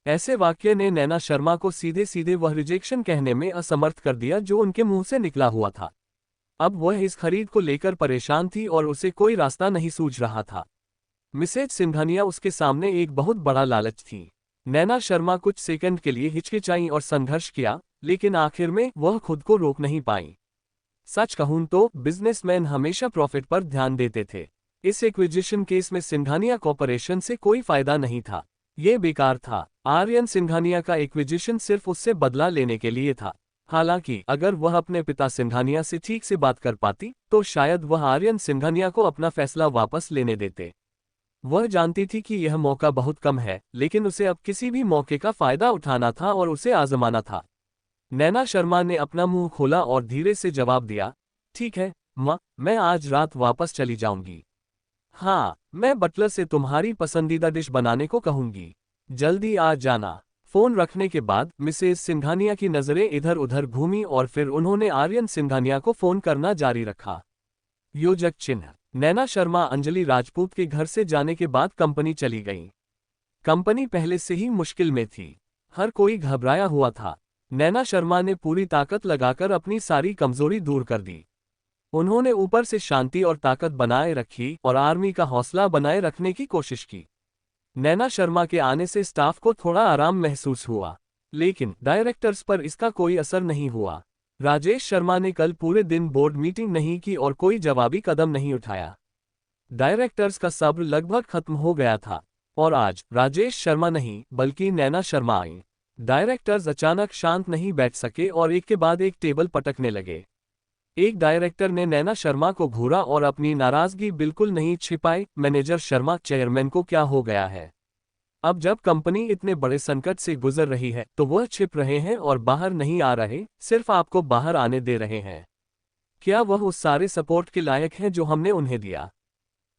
ऐसे वाक्य ने नैना शर्मा को सीधे सीधे वह रिजेक्शन कहने में असमर्थ कर दिया जो उनके मुंह से निकला हुआ था। अब वह इस खरीद को लेकर परेशान थी और उसे कोई रास्ता नहीं सूझ रहा था। मिसेज सिंघानिया उसके सामने एक बहुत बड़ा लालच थी। नैना शर्मा कुछ सेकंड के लिए हिचकिचाई और संघर्ष किया, लेकिन आखिर में वह खुद को रोक नहीं पाई। सच कहूं तो बिजनेसमैन हमेशा प्रॉफिट पर ध्यान देते थे। इस एक्विजिशन केस में सिंघानिया कॉर्पोरेशन से कोई फायदा नहीं था, ये बेकार था। आर्यन सिंघानिया का एक्विजिशन सिर्फ उससे बदला लेने के लिए था। हालांकि अगर वह अपने पिता सिंघानिया से ठीक से बात कर पाती तो शायद वह आर्यन सिंघानिया को अपना फैसला वापस लेने देते। वह जानती थी कि यह मौका बहुत कम है, लेकिन उसे अब किसी भी मौके का फायदा उठाना था और उसे आजमाना था। नैना शर्मा ने अपना मुंह खोला और धीरे से जवाब दिया, ठीक है माँ, मैं आज रात वापस चली जाऊंगी। हाँ, मैं बटलर से तुम्हारी पसंदीदा डिश बनाने को कहूंगी। जल्दी आ जाना। फोन रखने के बाद मिसेज सिंघानिया की नजरें इधर उधर घूमी और फिर उन्होंने आर्यन सिंघानिया को फोन करना जारी रखा। योजक चिन्ह। नैना शर्मा अंजलि राजपूत के घर से जाने के बाद कंपनी चली गई। कंपनी पहले से ही मुश्किल में थी। हर कोई घबराया हुआ था। नैना शर्मा ने पूरी ताकत लगाकर अपनी सारी कमजोरी दूर कर दी। उन्होंने ऊपर से शांति और ताकत बनाए रखी और आर्मी का हौसला बनाए रखने की कोशिश की। नैना शर्मा के आने से स्टाफ को थोड़ा आराम महसूस हुआ, लेकिन डायरेक्टर्स पर इसका कोई असर नहीं हुआ। राजेश शर्मा ने कल पूरे दिन बोर्ड मीटिंग नहीं की और कोई जवाबी कदम नहीं उठाया। डायरेक्टर्स का सब्र लगभग खत्म हो गया था और आज राजेश शर्मा नहीं बल्कि नैना शर्मा आई। डायरेक्टर्स अचानक शांत नहीं बैठ सके और एक के बाद एक टेबल पटकने लगे। एक डायरेक्टर ने नैना शर्मा को घूरा और अपनी नाराजगी बिल्कुल नहीं छिपाई, मैनेजर शर्मा, चेयरमैन को क्या हो गया है? अब जब कंपनी इतने बड़े संकट से गुजर रही है तो वह छिप रहे हैं और बाहर नहीं आ रहे, सिर्फ आपको बाहर आने दे रहे हैं। क्या वह उस सारे सपोर्ट के लायक हैं जो हमने उन्हें दिया?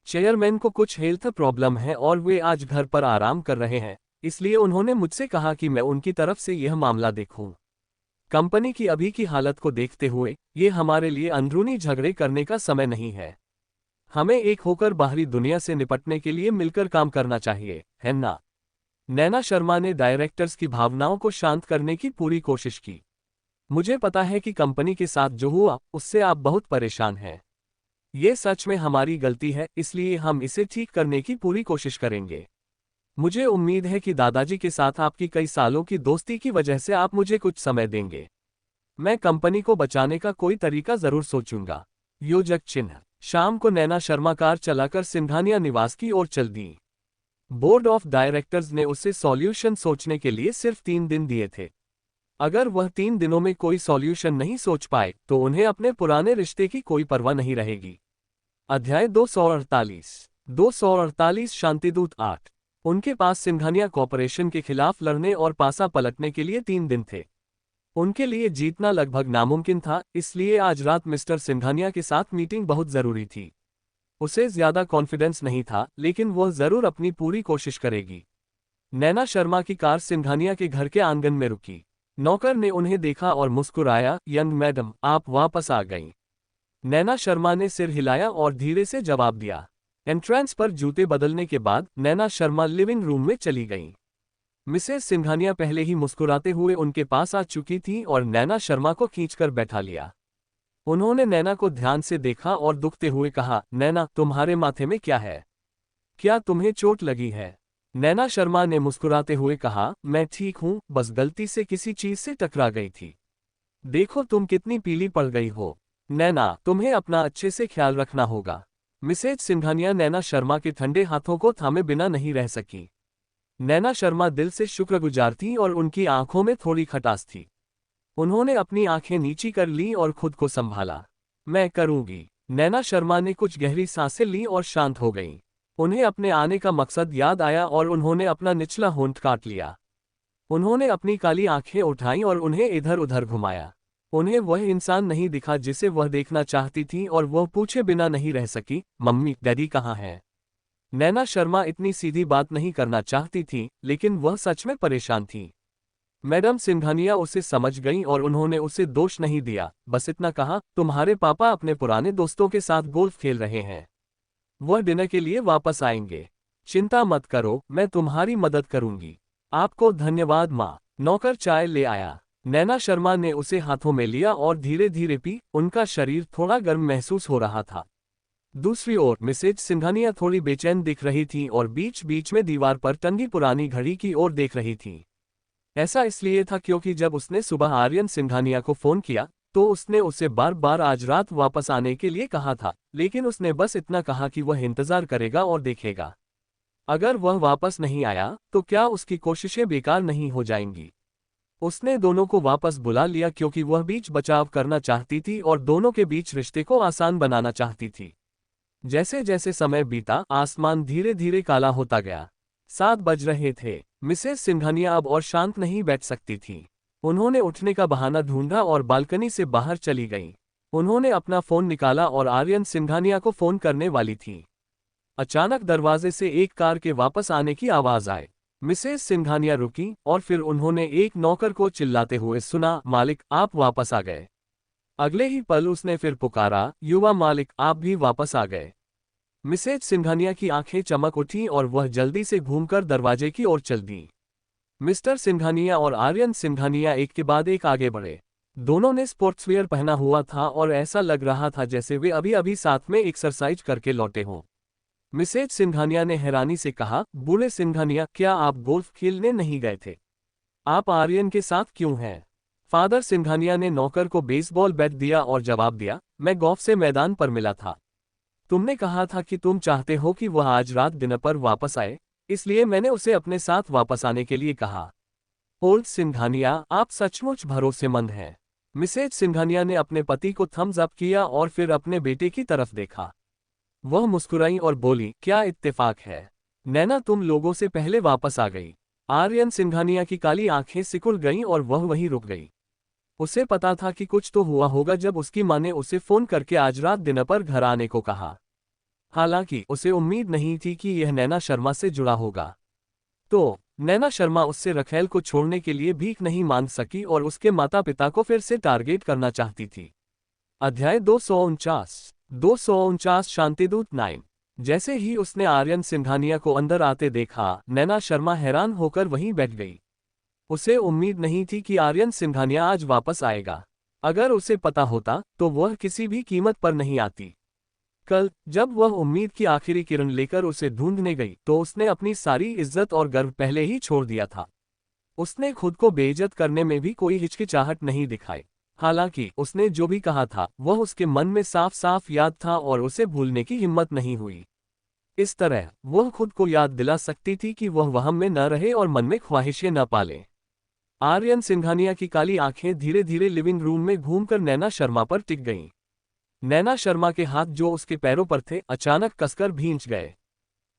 चेयरमैन को कुछ हेल्थ प्रॉब्लम है और वे आज घर पर आराम कर रहे हैं, इसलिए उन्होंने मुझसे कहा कि मैं उनकी तरफ से यह मामला देखूं। कंपनी की अभी की हालत को देखते हुए ये हमारे लिए अंदरूनी झगड़े करने का समय नहीं है। हमें एक होकर बाहरी दुनिया से निपटने के लिए मिलकर काम करना चाहिए, है ना? नैना शर्मा ने डायरेक्टर्स की भावनाओं को शांत करने की पूरी कोशिश की। मुझे पता है कि कंपनी के साथ जो हुआ उससे आप बहुत परेशान हैं। ये सच में हमारी गलती है, इसलिए हम इसे ठीक करने की पूरी कोशिश करेंगे। मुझे उम्मीद है कि दादाजी के साथ आपकी कई सालों की दोस्ती की वजह से आप मुझे कुछ समय देंगे। मैं कंपनी को बचाने का कोई तरीका जरूर सोचूंगा। योजक चिन्ह। शाम को नैना शर्मा कार चलाकर सिंघानिया निवास की ओर चल दी। बोर्ड ऑफ डायरेक्टर्स ने उसे सॉल्यूशन सोचने के लिए सिर्फ 3 दिन दिए थे। अगर वह 3 दिनों में कोई सॉल्यूशन नहीं सोच पाए तो उन्हें अपने पुराने रिश्ते की कोई परवाह नहीं रहेगी। अध्याय 248 शांतिदूत 8। उनके पास सिंघानिया कॉर्पोरेशन के खिलाफ लड़ने और पासा पलटने के लिए 3 दिन थे। उनके लिए जीतना लगभग नामुमकिन था, इसलिए आज रात मिस्टर सिंघानिया के साथ मीटिंग बहुत जरूरी थी। उसे ज्यादा कॉन्फिडेंस नहीं था, लेकिन वह जरूर अपनी पूरी कोशिश करेगी। नैना शर्मा की कार सिंघानिया के घर के आंगन में रुकी। नौकर ने उन्हें देखा और मुस्कुराया, यंग मैडम, आप वापस आ गईं। नैना शर्मा ने सिर हिलाया और धीरे से जवाब दिया। एंट्रेंस पर जूते बदलने के बाद नैना शर्मा लिविंग रूम में चली गईं। मिसेस सिंघानिया पहले ही मुस्कुराते हुए उनके पास आ चुकी थी और नैना शर्मा को खींचकर बैठा लिया। उन्होंने नैना को ध्यान से देखा और दुखते हुए कहा, नैना, तुम्हारे माथे में क्या है? क्या तुम्हें चोट लगी है? नैना शर्मा ने मुस्कुराते हुए कहा, मैं ठीक हूं, बस गलती से किसी चीज से टकरा गई थी। देखो तुम कितनी पीली पड़ गई हो। नैना, तुम्हें अपना अच्छे से ख्याल रखना होगा। मिसेज सिंघानिया नैना शर्मा के ठंडे हाथों को थामे बिना नहीं रह सकी। नैना शर्मा दिल से शुक्रगुजार थी और उनकी आंखों में थोड़ी खटास थी। उन्होंने अपनी आंखें नीची कर ली और खुद को संभाला। मैं करूंगी। नैना शर्मा ने कुछ गहरी सांसें ली और शांत हो गईं। उन्हें अपने आने का मकसद याद आया और उन्होंने अपना निचला होंठ काट लिया। उन्होंने अपनी काली आंखें उठाईं और उन्हें इधर उधर घुमाया। उन्हें वह इंसान नहीं दिखा जिसे वह देखना चाहती थी और वह पूछे बिना नहीं रह सकी, मम्मी, डैडी कहाँ हैं? नैना शर्मा इतनी सीधी बात नहीं करना चाहती थी, लेकिन वह सच में परेशान थी। मैडम सिंघानिया उसे समझ गईं और उन्होंने उसे दोष नहीं दिया, बस इतना कहा, तुम्हारे पापा अपने पुराने दोस्तों के साथ गोल्फ खेल रहे हैं। वह डिनर के लिए वापस आएंगे। चिंता मत करो, मैं तुम्हारी मदद करूंगी। आपको धन्यवाद माँ। नौकर चाय ले आया। नैना शर्मा ने उसे हाथों में लिया और धीरे धीरे पी। उनका शरीर थोड़ा गर्म महसूस हो रहा था। दूसरी ओर मिसेज सिंघानिया थोड़ी बेचैन दिख रही थी और बीच बीच में दीवार पर टंगी पुरानी घड़ी की ओर देख रही थी। ऐसा इसलिए था क्योंकि जब उसने सुबह आर्यन सिंघानिया को फोन किया तो उसने उसे बार बार आज रात वापस आने के लिए कहा था, लेकिन उसने बस इतना कहा कि वह इंतजार करेगा और देखेगा। अगर वह वापस नहीं आया तो क्या उसकी कोशिशें बेकार नहीं हो जाएंगी। उसने दोनों को वापस बुला लिया क्योंकि वह बीच बचाव करना चाहती थी और दोनों के बीच रिश्ते को आसान बनाना चाहती थी। जैसे जैसे समय बीता, आसमान धीरे धीरे काला होता गया। 7 बज रहे थे। मिसेस सिंघानिया अब और शांत नहीं बैठ सकती थी। उन्होंने उठने का बहाना ढूंढा और बालकनी से बाहर चली गईं। उन्होंने अपना फोन निकाला और आर्यन सिंघानिया को फोन करने वाली थी। अचानक दरवाजे से एक कार के वापस आने की आवाज आई। मिसेस सिंघानिया रुकी और फिर उन्होंने एक नौकर को चिल्लाते हुए सुना, मालिक आप वापस आ गए। अगले ही पल उसने फिर पुकारा, युवा मालिक आप भी वापस आ गए। मिसेज सिंघानिया की आंखें चमक उठीं और वह जल्दी से घूमकर दरवाजे की ओर चल दी। मिस्टर सिंघानिया और आर्यन सिंघानिया एक के बाद एक आगे बढ़े। दोनों ने स्पोर्ट्सवियर पहना हुआ था और ऐसा लग रहा था जैसे वे अभी अभी साथ में एक्सरसाइज करके लौटे हों। मिसेज सिंघानिया ने हैरानी से कहा, बूढ़े सिंघानिया क्या आप गोल्फ खेलने नहीं गए थे? आप आर्यन के साथ क्यों हैं? फादर सिंघानिया ने नौकर को बेसबॉल बैट दिया और जवाब दिया, मैं गोल्फ से मैदान पर मिला था। तुमने कहा था कि तुम चाहते हो कि वह आज रात डिनर पर वापस आए, इसलिए मैंने उसे अपने साथ वापस आने के लिए कहा। ओल्ड सिंघानिया आप सचमुच भरोसेमंद हैं। मिसेज सिंघानिया ने अपने पति को थम्स अप किया और फिर अपने बेटे की तरफ देखा। वह मुस्कुराई और बोली, क्या इत्तेफाक है, नैना तुम लोगों से पहले वापस आ गई। आर्यन सिंघानिया की काली आंखें सिकुड़ गईं और वह वहीं रुक गई। उसे पता था कि कुछ तो हुआ होगा जब उसकी मां ने उसे फोन करके आज रात डिनर पर घर आने को कहा। हालांकि उसे उम्मीद नहीं थी कि यह नैना शर्मा से जुड़ा होगा। तो नैना शर्मा उससे रखेल को छोड़ने के लिए भीख नहीं मांग सकी और उसके माता पिता को फिर से टारगेट करना चाहती थी। अध्याय 249 शांतिदूत 9। जैसे ही उसने आर्यन सिंघानिया को अंदर आते देखा, नैना शर्मा हैरान होकर वहीं बैठ गई। उसे उम्मीद नहीं थी कि आर्यन सिंघानिया आज वापस आएगा। अगर उसे पता होता तो वह किसी भी कीमत पर नहीं आती। कल जब वह उम्मीद की आखिरी किरण लेकर उसे ढूंढने गई तो उसने अपनी सारी इज्जत और गर्व पहले ही छोड़ दिया था। उसने खुद को बेइज्जत करने में भी कोई हिचकिचाहट नहीं दिखाई। हालांकि उसने जो भी कहा था वह उसके मन में साफ साफ याद था और उसे भूलने की हिम्मत नहीं हुई। इस तरह वह खुद को याद दिला सकती थी कि वह वहम में न रहे और मन में ख्वाहिशें न पाले। आर्यन सिंघानिया की काली आंखें धीरे धीरे लिविंग रूम में घूमकर नैना शर्मा पर टिक गईं। नैना शर्मा के हाथ जो उसके पैरों पर थे अचानक कसकर भींच गए।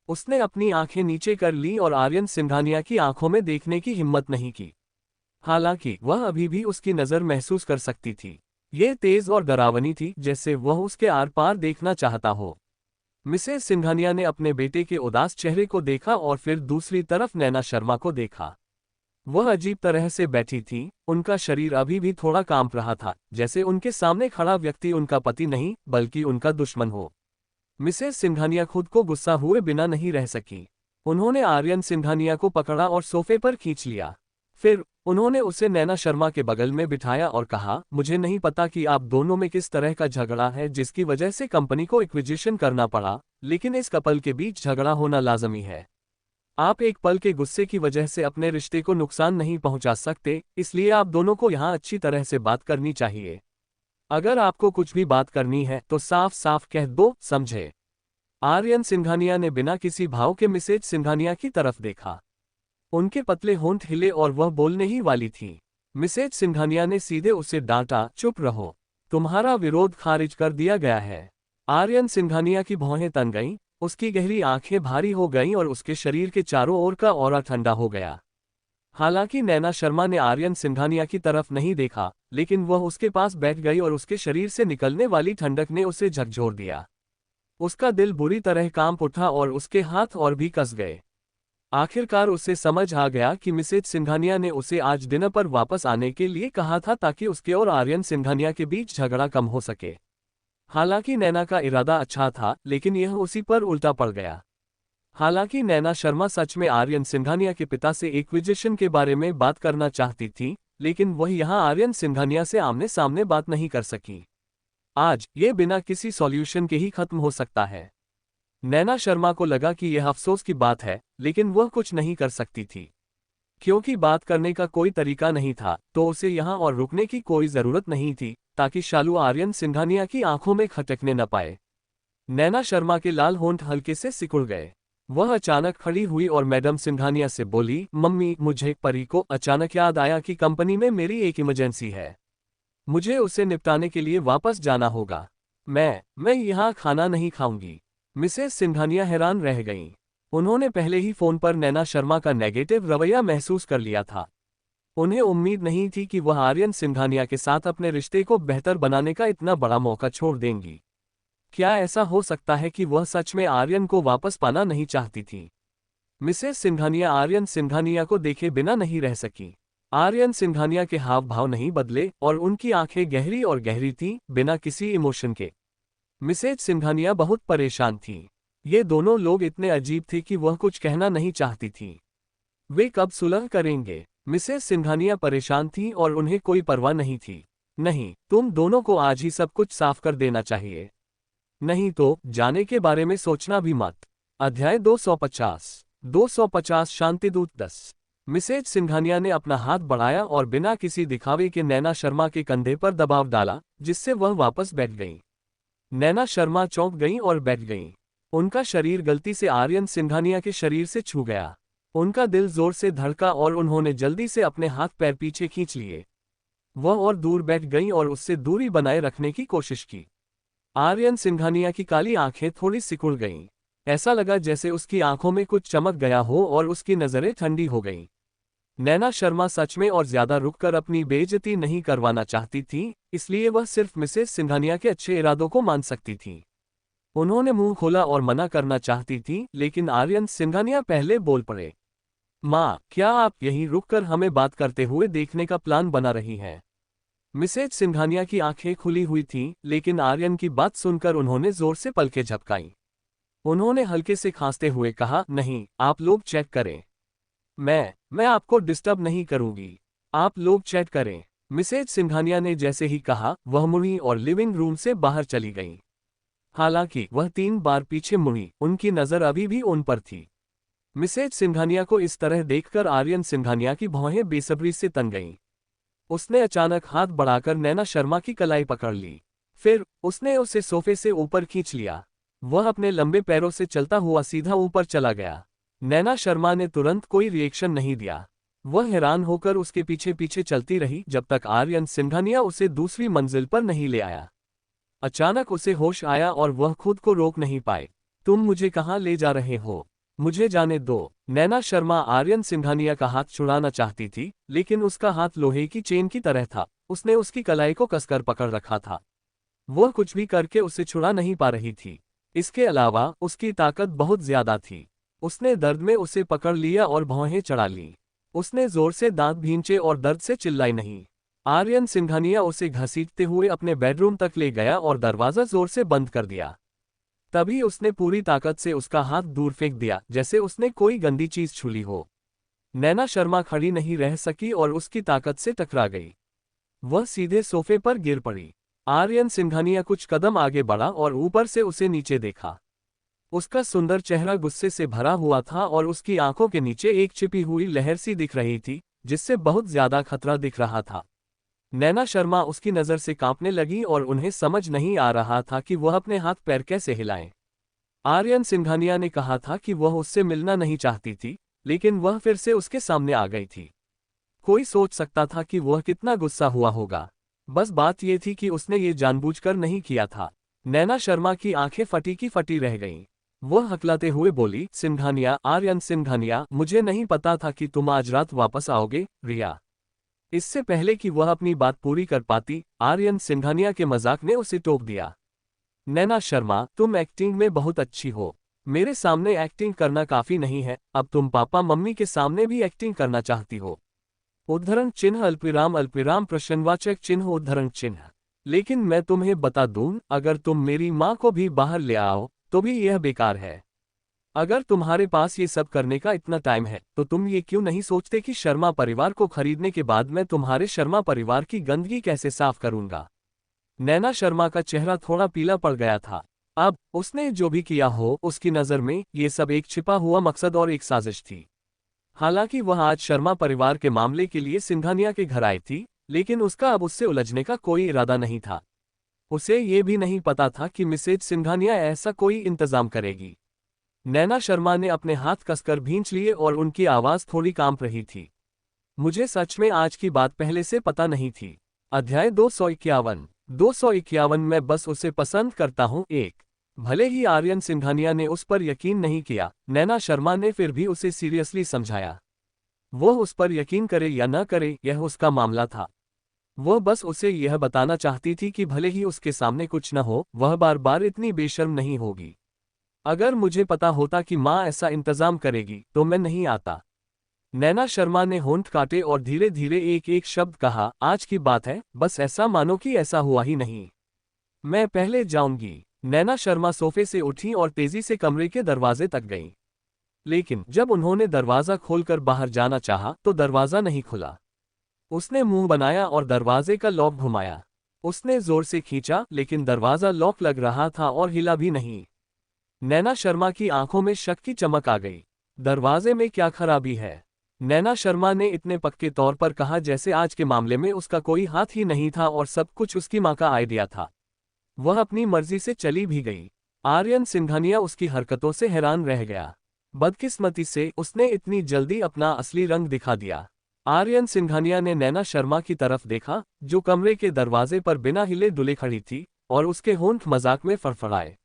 उसने अपनी आंखें नीचे कर ली और आर्यन सिंघानिया की आंखों में देखने की हिम्मत नहीं की। हालांकि वह अभी भी उसकी नजर महसूस कर सकती थी। यह तेज और डरावनी थी, जैसे वह उसके आर पार देखना चाहता हो। मिसेस सिंघानिया ने अपने बेटे के उदास चेहरे को देखा और फिर दूसरी तरफ नैना शर्मा को देखा। वह अजीब तरह से बैठी थी, उनका शरीर अभी भी थोड़ा कांप रहा था, जैसे उनके सामने खड़ा व्यक्ति उनका पति नहीं बल्कि उनका दुश्मन हो। मिसेस सिंघानिया खुद को गुस्सा हुए बिना नहीं रह सकी। उन्होंने आर्यन सिंघानिया को पकड़ा और सोफे पर खींच लिया। फिर उन्होंने उसे नैना शर्मा के बगल में बिठाया और कहा, मुझे नहीं पता कि आप दोनों में किस तरह का झगड़ा है जिसकी वजह से कंपनी को एक्विजिशन करना पड़ा, लेकिन इस कपल के बीच झगड़ा होना लाजमी है। आप एक पल के गुस्से की वजह से अपने रिश्ते को नुकसान नहीं पहुंचा सकते, इसलिए आप दोनों को यहां अच्छी तरह से बात करनी चाहिए। अगर आपको कुछ भी बात करनी है तो साफ साफ कह दो, समझे? आर्यन सिंघानिया ने बिना किसी भाव के मिसेज सिंघानिया की तरफ देखा। उनके पतले होंठ हिले और वह बोलने ही वाली थी। मिसेज सिंघानिया ने सीधे उसे डांटा, चुप रहो, तुम्हारा विरोध खारिज कर दिया गया है। आर्यन सिंघानिया की भौहें तन गईं, उसकी गहरी आंखें भारी हो गईं और उसके शरीर के चारों ओर का ऑरा ठंडा हो गया। हालांकि नैना शर्मा ने आर्यन सिंघानिया की तरफ नहीं देखा, लेकिन वह उसके पास बैठ गई और उसके शरीर से निकलने वाली ठंडक ने उसे झकझोर दिया। उसका दिल बुरी तरह कांप उठा और उसके हाथ और भी कस गए। आखिरकार उसे समझ आ गया कि मिसेज सिंघानिया ने उसे आज डिनर पर वापस आने के लिए कहा था ताकि उसके और आर्यन सिंघानिया के बीच झगड़ा कम हो सके। हालांकि नैना का इरादा अच्छा था, लेकिन यह उसी पर उल्टा पड़ गया। हालांकि नैना शर्मा सच में आर्यन सिंघानिया के पिता से एक्विजिशन के बारे में बात करना चाहती थी, लेकिन वह यहां आर्यन सिंघानिया से आमने सामने बात नहीं कर सकी। आज ये बिना किसी सॉल्यूशन के ही खत्म हो सकता है। नैना शर्मा को लगा कि यह अफसोस की बात है, लेकिन वह कुछ नहीं कर सकती थी। क्योंकि बात करने का कोई तरीका नहीं था, तो उसे यहां और रुकने की कोई जरूरत नहीं थी, ताकि शालू आर्यन सिंघानिया की आंखों में खटकने न पाए। नैना शर्मा के लाल होंठ हल्के से सिकुड़ गए। वह अचानक खड़ी हुई और मैडम सिंघानिया से बोली, मम्मी, मुझे परी को अचानक याद आया कि कंपनी में मेरी एक इमरजेंसी है। मुझे उसे निपटाने के लिए वापस जाना होगा। मैं यहाँ खाना नहीं खाऊंगी। मिसेस सिंघानिया हैरान रह गईं। उन्होंने पहले ही फोन पर नैना शर्मा का नेगेटिव रवैया महसूस कर लिया था। उन्हें उम्मीद नहीं थी कि वह आर्यन सिंघानिया के साथ अपने रिश्ते को बेहतर बनाने का इतना बड़ा मौका छोड़ देंगी। क्या ऐसा हो सकता है कि वह सच में आर्यन को वापस पाना नहीं चाहती थी? मिसेस सिंघानिया आर्यन सिंघानिया को देखे बिना नहीं रह सकी। आर्यन सिंघानिया के हाव भाव नहीं बदले और उनकी आंखें गहरी और गहरी थीं, बिना किसी इमोशन के। मिसेज सिंघानिया बहुत परेशान थीं। ये दोनों लोग इतने अजीब थे कि वह कुछ कहना नहीं चाहती थीं। वे कब सुलह करेंगे? मिसेस सिंघानिया परेशान थीं और उन्हें कोई परवाह नहीं थी। नहीं, तुम दोनों को आज ही सब कुछ साफ कर देना चाहिए। नहीं तो जाने के बारे में सोचना भी मत। अध्याय 250 शांतिदूत 10। मिसेज सिंघानिया ने अपना हाथ बढ़ाया और बिना किसी दिखावे के नैना शर्मा के कंधे पर दबाव डाला, जिससे वह वापस बैठ गईं। नैना शर्मा चौंक गईं और बैठ गईं। उनका शरीर गलती से आर्यन सिंघानिया के शरीर से छू गया। उनका दिल जोर से धड़का और उन्होंने जल्दी से अपने हाथ पैर पीछे खींच लिए। वह और दूर बैठ गईं और उससे दूरी बनाए रखने की कोशिश की। आर्यन सिंघानिया की काली आंखें थोड़ी सिकुड़ गईं। ऐसा लगा जैसे उसकी आंखों में कुछ चमक गया हो और उसकी नजरें ठंडी हो गईं। नैना शर्मा सच में और ज्यादा रुककर अपनी बेइज्जती नहीं करवाना चाहती थी, इसलिए वह सिर्फ मिसेस सिंघानिया के अच्छे इरादों को मान सकती थी। उन्होंने मुंह खोला और मना करना चाहती थी, लेकिन आर्यन सिंघानिया पहले बोल पड़े। माँ, क्या आप यहीं रुककर हमें बात करते हुए देखने का प्लान बना रही हैं? मिसेज सिंघानिया की आंखें खुली हुई थीं, लेकिन आर्यन की बात सुनकर उन्होंने जोर से पलकें झपकाईं। उन्होंने हल्के से खांसते हुए कहा, नहीं, आप लोग चेक करें। मैं आपको डिस्टर्ब नहीं करूंगी। आप लोग चैट करें। मिसेज सिंघानिया ने जैसे ही कहा, वह मुड़ी और लिविंग रूम से बाहर चली गईं। हालांकि वह 3 बार पीछे मुड़ी, उनकी नजर अभी भी उन पर थी। मिसेज सिंघानिया को इस तरह देखकर आर्यन सिंघानिया की भौहें बेसब्री से तन गईं। उसने अचानक हाथ बढ़ाकर नैना शर्मा की कलाई पकड़ ली। फिर उसने उसे सोफे से ऊपर खींच लिया। वह अपने लंबे पैरों से चलता हुआ सीधा ऊपर चला गया। नैना शर्मा ने तुरंत कोई रिएक्शन नहीं दिया। वह हैरान होकर उसके पीछे पीछे चलती रही जब तक आर्यन सिंघानिया उसे दूसरी मंजिल पर नहीं ले आया। अचानक उसे होश आया और वह खुद को रोक नहीं पाए। तुम मुझे कहाँ ले जा रहे हो? मुझे जाने दो। नैना शर्मा आर्यन सिंघानिया का हाथ छुड़ाना चाहती थी, लेकिन उसका हाथ लोहे की चेन की तरह था। उसने उसकी कलाई को कसकर पकड़ रखा था। वह कुछ भी करके उसे छुड़ा नहीं पा रही थी। इसके अलावा उसकी ताकत बहुत ज्यादा थी। उसने दर्द में उसे पकड़ लिया और भौहें चढ़ा लीं। उसने जोर से दांत भींचे और दर्द से चिल्लाई नहीं। आर्यन सिंघानिया उसे घसीटते हुए अपने बेडरूम तक ले गया और दरवाजा जोर से बंद कर दिया। तभी उसने पूरी ताकत से उसका हाथ दूर फेंक दिया, जैसे उसने कोई गंदी चीज छू ली हो। नैना शर्मा खड़ी नहीं रह सकी और उसकी ताकत से टकरा गई। वह सीधे सोफे पर गिर पड़ी। आर्यन सिंघानिया कुछ कदम आगे बढ़ा और ऊपर से उसे नीचे देखा। उसका सुंदर चेहरा गुस्से से भरा हुआ था और उसकी आंखों के नीचे एक छिपी हुई लहर सी दिख रही थी, जिससे बहुत ज्यादा खतरा दिख रहा था। नैना शर्मा उसकी नजर से कांपने लगी और उन्हें समझ नहीं आ रहा था कि वह अपने हाथ पैर कैसे हिलाएं। आर्यन सिंघानिया ने कहा था कि वह उससे मिलना नहीं चाहती थी, लेकिन वह फिर से उसके सामने आ गई थी। कोई सोच सकता था कि वह कितना गुस्सा हुआ होगा। बस बात यह थी कि उसने ये जानबूझकर नहीं किया था। नैना शर्मा की आंखें फटी की फटी रह गईं। वह हकलाते हुए बोली, सिंघानिया, आर्यन सिंघानिया, मुझे नहीं पता था कि तुम आज रात वापस आओगे, रिया। इससे पहले कि वह अपनी बात पूरी कर पाती, आर्यन सिंघानिया के मजाक ने उसे टोक दिया। नैना शर्मा, तुम एक्टिंग में बहुत अच्छी हो। मेरे सामने एक्टिंग करना काफी नहीं है, अब तुम पापा मम्मी के सामने भी एक्टिंग करना चाहती हो। उद्धरण चिन्ह अल्पविराम अल्पविराम प्रश्नवाचक चिन्ह उद्धरण चिन्ह। लेकिन मैं तुम्हें बता दूं, अगर तुम मेरी माँ को भी बाहर ले आओ तो भी यह बेकार है। अगर तुम्हारे पास ये सब करने का इतना टाइम है तो तुम ये क्यों नहीं सोचते कि शर्मा परिवार को खरीदने के बाद मैं तुम्हारे शर्मा परिवार की गंदगी कैसे साफ करूंगा। नैना शर्मा का चेहरा थोड़ा पीला पड़ गया था। अब उसने जो भी किया हो, उसकी नज़र में ये सब एक छिपा हुआ मकसद और एक साजिश थी। हालांकि वह आज शर्मा परिवार के मामले के लिए सिंघानिया के घर आई थी, लेकिन उसका अब उससे उलझने का कोई इरादा नहीं था। उसे ये भी नहीं पता था कि मिसेज सिंघानिया ऐसा कोई इंतजाम करेगी। नैना शर्मा ने अपने हाथ कसकर भींच लिए और उनकी आवाज थोड़ी कांप रही थी। मुझे सच में आज की बात पहले से पता नहीं थी। अध्याय 251 मैं बस उसे पसंद करता हूँ एक। भले ही आर्यन सिंघानिया ने उस पर यकीन नहीं किया, नैना शर्मा ने फिर भी उसे सीरियसली समझाया। वह उस पर यकीन करे या न करे, यह उसका मामला था। वह बस उसे यह बताना चाहती थी कि भले ही उसके सामने कुछ न हो, वह बार बार इतनी बेशर्म नहीं होगी। अगर मुझे पता होता कि माँ ऐसा इंतजाम करेगी तो मैं नहीं आता। नैना शर्मा ने होंठ काटे और धीरे धीरे एक एक शब्द कहा, आज की बात है, बस ऐसा मानो कि ऐसा हुआ ही नहीं। मैं पहले जाऊंगी। नैना शर्मा सोफे से उठी और तेजी से कमरे के दरवाजे तक गईं। लेकिन जब उन्होंने दरवाजा खोलकर बाहर जाना चाहा तो दरवाजा नहीं खुला। उसने मुंह बनाया और दरवाजे का लॉक घुमाया। उसने जोर से खींचा, लेकिन दरवाजा लॉक लग रहा था और हिला भी नहीं। नैना शर्मा की आंखों में शक की चमक आ गई। दरवाजे में क्या खराबी है? नैना शर्मा ने इतने पक्के तौर पर कहा जैसे आज के मामले में उसका कोई हाथ ही नहीं था और सब कुछ उसकी माँ का आइडिया था। वह अपनी मर्जी से चली भी गई। आर्यन सिंघानिया उसकी हरकतों से हैरान रह गया। बदकिस्मती से उसने इतनी जल्दी अपना असली रंग दिखा दिया। आर्यन सिंघानिया ने नैना शर्मा की तरफ देखा, जो कमरे के दरवाजे पर बिना हिले डुले खड़ी थी, और उसके होंठ मजाक में फड़फड़ाए।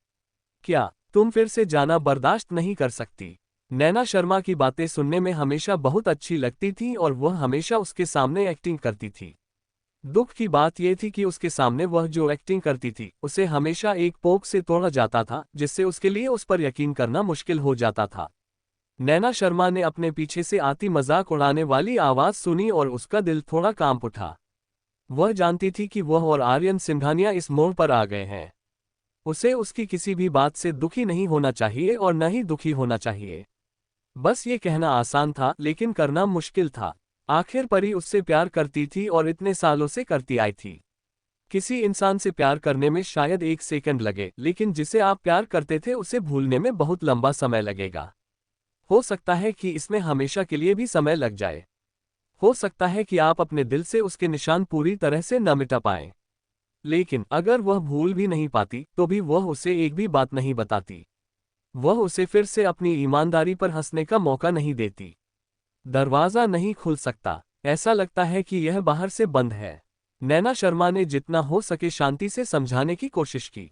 क्या तुम फिर से जाना बर्दाश्त नहीं कर सकती? नैना शर्मा की बातें सुनने में हमेशा बहुत अच्छी लगती थी और वह हमेशा उसके सामने एक्टिंग करती थी। दुख की बात यह थी कि उसके सामने वह जो एक्टिंग करती थी उसे हमेशा एक पोक से तोड़ा जाता था, जिससे उसके लिए उस पर यकीन करना मुश्किल हो जाता था। नैना शर्मा ने अपने पीछे से आती मजाक उड़ाने वाली आवाज सुनी और उसका दिल थोड़ा कांप उठा। वह जानती थी कि वह और आर्यन सिंघानिया इस मोड़ पर आ गए हैं। उसे उसकी किसी भी बात से दुखी नहीं होना चाहिए और न ही दुखी होना चाहिए। बस ये कहना आसान था, लेकिन करना मुश्किल था। आखिर परी उससे प्यार करती थी और इतने सालों से करती आई थी। किसी इंसान से प्यार करने में शायद एक सेकंड लगे, लेकिन जिसे आप प्यार करते थे उसे भूलने में बहुत लंबा समय लगेगा। हो सकता है कि इसमें हमेशा के लिए भी समय लग जाए। हो सकता है कि आप अपने दिल से उसके निशान पूरी तरह से न मिटा पाएं। लेकिन अगर वह भूल भी नहीं पाती तो भी वह उसे एक भी बात नहीं बताती। वह उसे फिर से अपनी ईमानदारी पर हंसने का मौका नहीं देती। दरवाजा नहीं खुल सकता। ऐसा लगता है कि यह बाहर से बंद है। नैना शर्मा ने जितना हो सके शांति से समझाने की कोशिश की।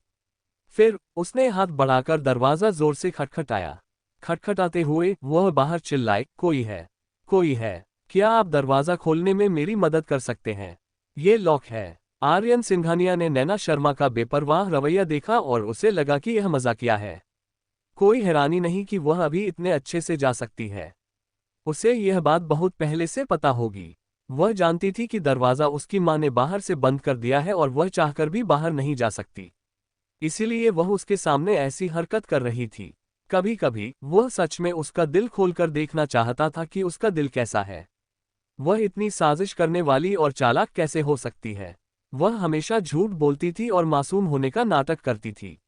फिर उसने हाथ बढ़ाकर दरवाजा जोर से खटखटाया। खटखटाते हुए वह बाहर चिल्लाए, कोई है? कोई है? क्या आप दरवाजा खोलने में मेरी मदद कर सकते हैं? ये लॉक है। आर्यन सिंघानिया ने नैना शर्मा का बेपरवाह रवैया देखा और उसे लगा कि यह मजाकिया है। कोई हैरानी नहीं कि वह अभी इतने अच्छे से जा सकती है। उसे यह बात बहुत पहले से पता होगी। वह जानती थी कि दरवाजा उसकी मां ने बाहर से बंद कर दिया है और वह चाहकर भी बाहर नहीं जा सकती। इसीलिए वह उसके सामने ऐसी हरकत कर रही थी। कभी कभी वह सच में उसका दिल खोलकर देखना चाहता था कि उसका दिल कैसा है। वह इतनी साजिश करने वाली और चालाक कैसे हो सकती है। वह हमेशा झूठ बोलती थी और मासूम होने का नाटक करती थी।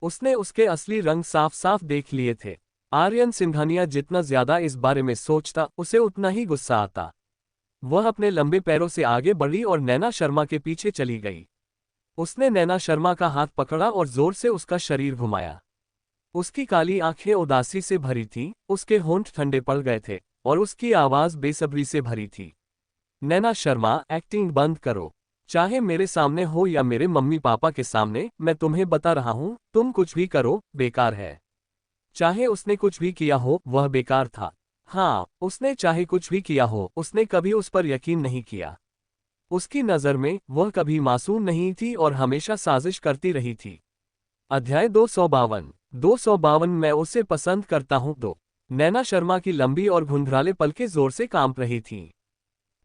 उसने उसके असली रंग साफ साफ देख लिए थे। आर्यन सिंघानिया जितना ज्यादा इस बारे में सोचता, उसे उतना ही गुस्सा आता। वह अपने लंबे पैरों से आगे बढ़ी और नैना शर्मा के पीछे चली गई। उसने नैना शर्मा का हाथ पकड़ा और जोर से उसका शरीर घुमाया। उसकी काली आंखें उदासी से भरी थीं, उसके होंठ ठंडे पड़ गए थे और उसकी आवाज बेसब्री से भरी थी। नैना शर्मा, एक्टिंग बंद करो। चाहे मेरे सामने हो या मेरे मम्मी पापा के सामने, मैं तुम्हें बता रहा हूं, तुम कुछ भी करो, बेकार है। चाहे उसने कुछ भी किया हो, वह बेकार था। हाँ, उसने चाहे कुछ भी किया हो, उसने कभी उस पर यकीन नहीं किया। उसकी नज़र में वह कभी मासूम नहीं थी और हमेशा साजिश करती रही थी। अध्याय 252 मैं उसे पसंद करता हूँ। नैना शर्मा की लंबी और घुंघराले पलकें जोर से कांप रही थीं।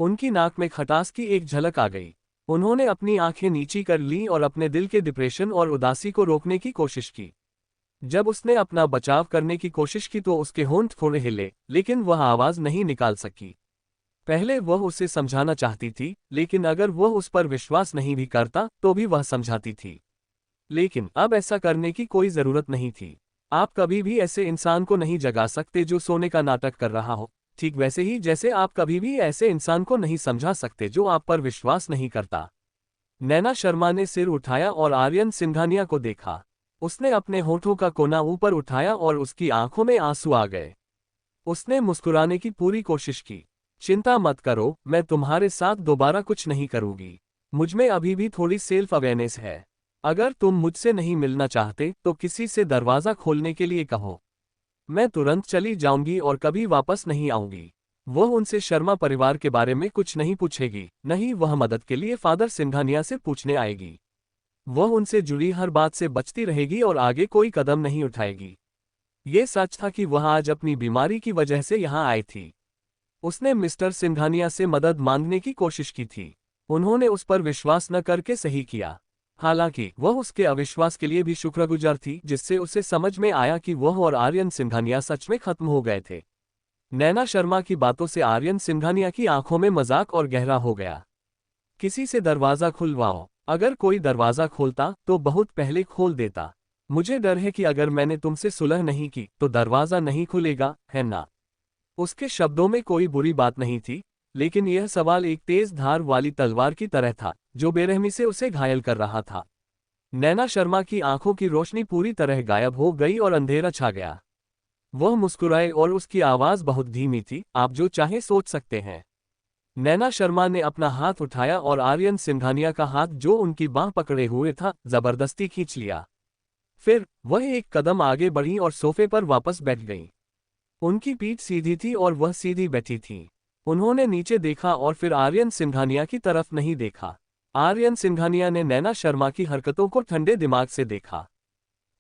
उनकी नाक में खटास की एक झलक आ गई। उन्होंने अपनी आंखें नीची कर लीं और अपने दिल के डिप्रेशन और उदासी को रोकने की कोशिश की। जब उसने अपना बचाव करने की कोशिश की तो उसके होंठ थोड़े हिले, लेकिन वह आवाज नहीं निकाल सकी। पहले वह उसे समझाना चाहती थी, लेकिन अगर वह उस पर विश्वास नहीं भी करता तो भी वह समझाती थी। लेकिन अब ऐसा करने की कोई जरूरत नहीं थी। आप कभी भी ऐसे इंसान को नहीं जगा सकते जो सोने का नाटक कर रहा हो, ठीक वैसे ही जैसे आप कभी भी ऐसे इंसान को नहीं समझा सकते जो आप पर विश्वास नहीं करता। नैना शर्मा ने सिर उठाया और आर्यन सिंघानिया को देखा। उसने अपने होठों का कोना ऊपर उठाया और उसकी आंखों में आंसू आ गए। उसने मुस्कुराने की पूरी कोशिश की। चिंता मत करो, मैं तुम्हारे साथ दोबारा कुछ नहीं करूंगी। मुझमें अभी भी थोड़ी सेल्फ अवेयरनेस है। अगर तुम मुझसे नहीं मिलना चाहते तो किसी से दरवाजा खोलने के लिए कहो। मैं तुरंत चली जाऊंगी और कभी वापस नहीं आऊंगी। वह उनसे शर्मा परिवार के बारे में कुछ नहीं पूछेगी, नहीं वह मदद के लिए फादर सिंघानिया से पूछने आएगी। वह उनसे जुड़ी हर बात से बचती रहेगी और आगे कोई कदम नहीं उठाएगी। ये सच था कि वह आज अपनी बीमारी की वजह से यहाँ आई थी। उसने मिस्टर सिंघानिया से मदद मांगने की कोशिश की थी। उन्होंने उस पर विश्वास न करके सही किया। हालांकि वह उसके अविश्वास के लिए भी शुक्रगुजार थी, जिससे उसे समझ में आया कि वह और आर्यन सिंघानिया सच में खत्म हो गए थे। नैना शर्मा की बातों से आर्यन सिंघानिया की आंखों में मजाक और गहरा हो गया। किसी से दरवाजा खुलवाओ। अगर कोई दरवाजा खोलता तो बहुत पहले खोल देता। मुझे डर है कि अगर मैंने तुमसे सुलह नहीं की तो दरवाजा नहीं खुलेगा, है ना? उसके शब्दों में कोई बुरी बात नहीं थी, लेकिन यह सवाल एक तेज धार वाली तलवार की तरह था, जो बेरहमी से उसे घायल कर रहा था। नैना शर्मा की आंखों की रोशनी पूरी तरह गायब हो गई और अंधेरा छा गया। वह मुस्कुराए और उसकी आवाज बहुत धीमी थी, आप जो चाहे सोच सकते हैं। नैना शर्मा ने अपना हाथ उठाया और आर्यन सिंघानिया का हाथ जो उनकी बांह पकड़े हुए था, जबरदस्ती खींच लिया। फिर वह एक कदम आगे बढ़ी और सोफे पर वापस बैठ गई। उनकी पीठ सीधी थी और वह सीधी बैठी थी। उन्होंने नीचे देखा और फिर आर्यन सिंघानिया की तरफ नहीं देखा। आर्यन सिंघानिया ने नैना शर्मा की हरकतों को ठंडे दिमाग से देखा।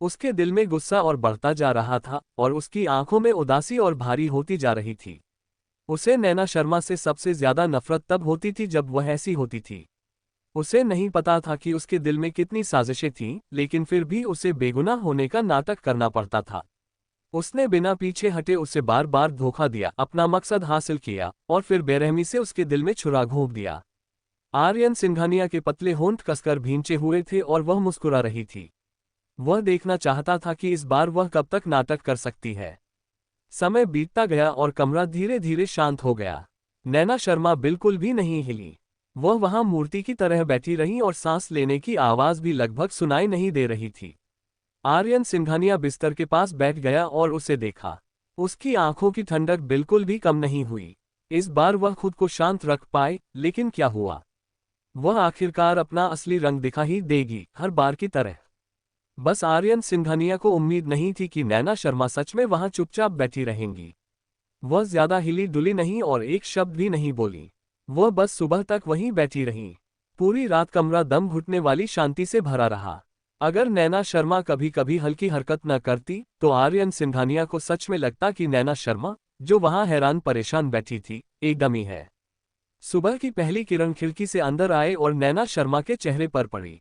उसके दिल में गुस्सा और बढ़ता जा रहा था और उसकी आंखों में उदासी और भारी होती जा रही थी। उसे नैना शर्मा से सबसे ज्यादा नफरत तब होती थी जब वह ऐसी होती थी। उसे नहीं पता था कि उसके दिल में कितनी साजिशें थीं, लेकिन फिर भी उसे बेगुनाह होने का नाटक करना पड़ता था। उसने बिना पीछे हटे उसे बार बार धोखा दिया, अपना मकसद हासिल किया और फिर बेरहमी से उसके दिल में छुरा घोंप दिया। आर्यन सिंघानिया के पतले होंठ कसकर भींचे हुए थे और वह मुस्कुरा रही थी। वह देखना चाहता था कि इस बार वह कब तक नाटक कर सकती है। समय बीतता गया और कमरा धीरे धीरे शांत हो गया। नैना शर्मा बिल्कुल भी नहीं हिली। वह वहां मूर्ति की तरह बैठी रही और सांस लेने की आवाज भी लगभग सुनाई नहीं दे रही थी। आर्यन सिंघानिया बिस्तर के पास बैठ गया और उसे देखा। उसकी आंखों की ठंडक बिल्कुल भी कम नहीं हुई। इस बार वह खुद को शांत रख पाए, लेकिन क्या हुआ? वह आखिरकार अपना असली रंग दिखा ही देगी, हर बार की तरह। बस आर्यन सिंघानिया को उम्मीद नहीं थी कि नैना शर्मा सच में वहां चुपचाप बैठी रहेंगी। वह ज्यादा हिली डुली नहीं और एक शब्द भी नहीं बोली। वह बस सुबह तक वहीं बैठी रही। पूरी रात कमरा दम घुटने वाली शांति से भरा रहा। अगर नैना शर्मा कभी कभी हल्की हरकत न करती तो आर्यन सिंघानिया को सच में लगता कि नैना शर्मा, जो वहां हैरान परेशान बैठी थी, एक डमी है। सुबह की पहली किरण खिड़की से अंदर आए और नैना शर्मा के चेहरे पर पड़ी।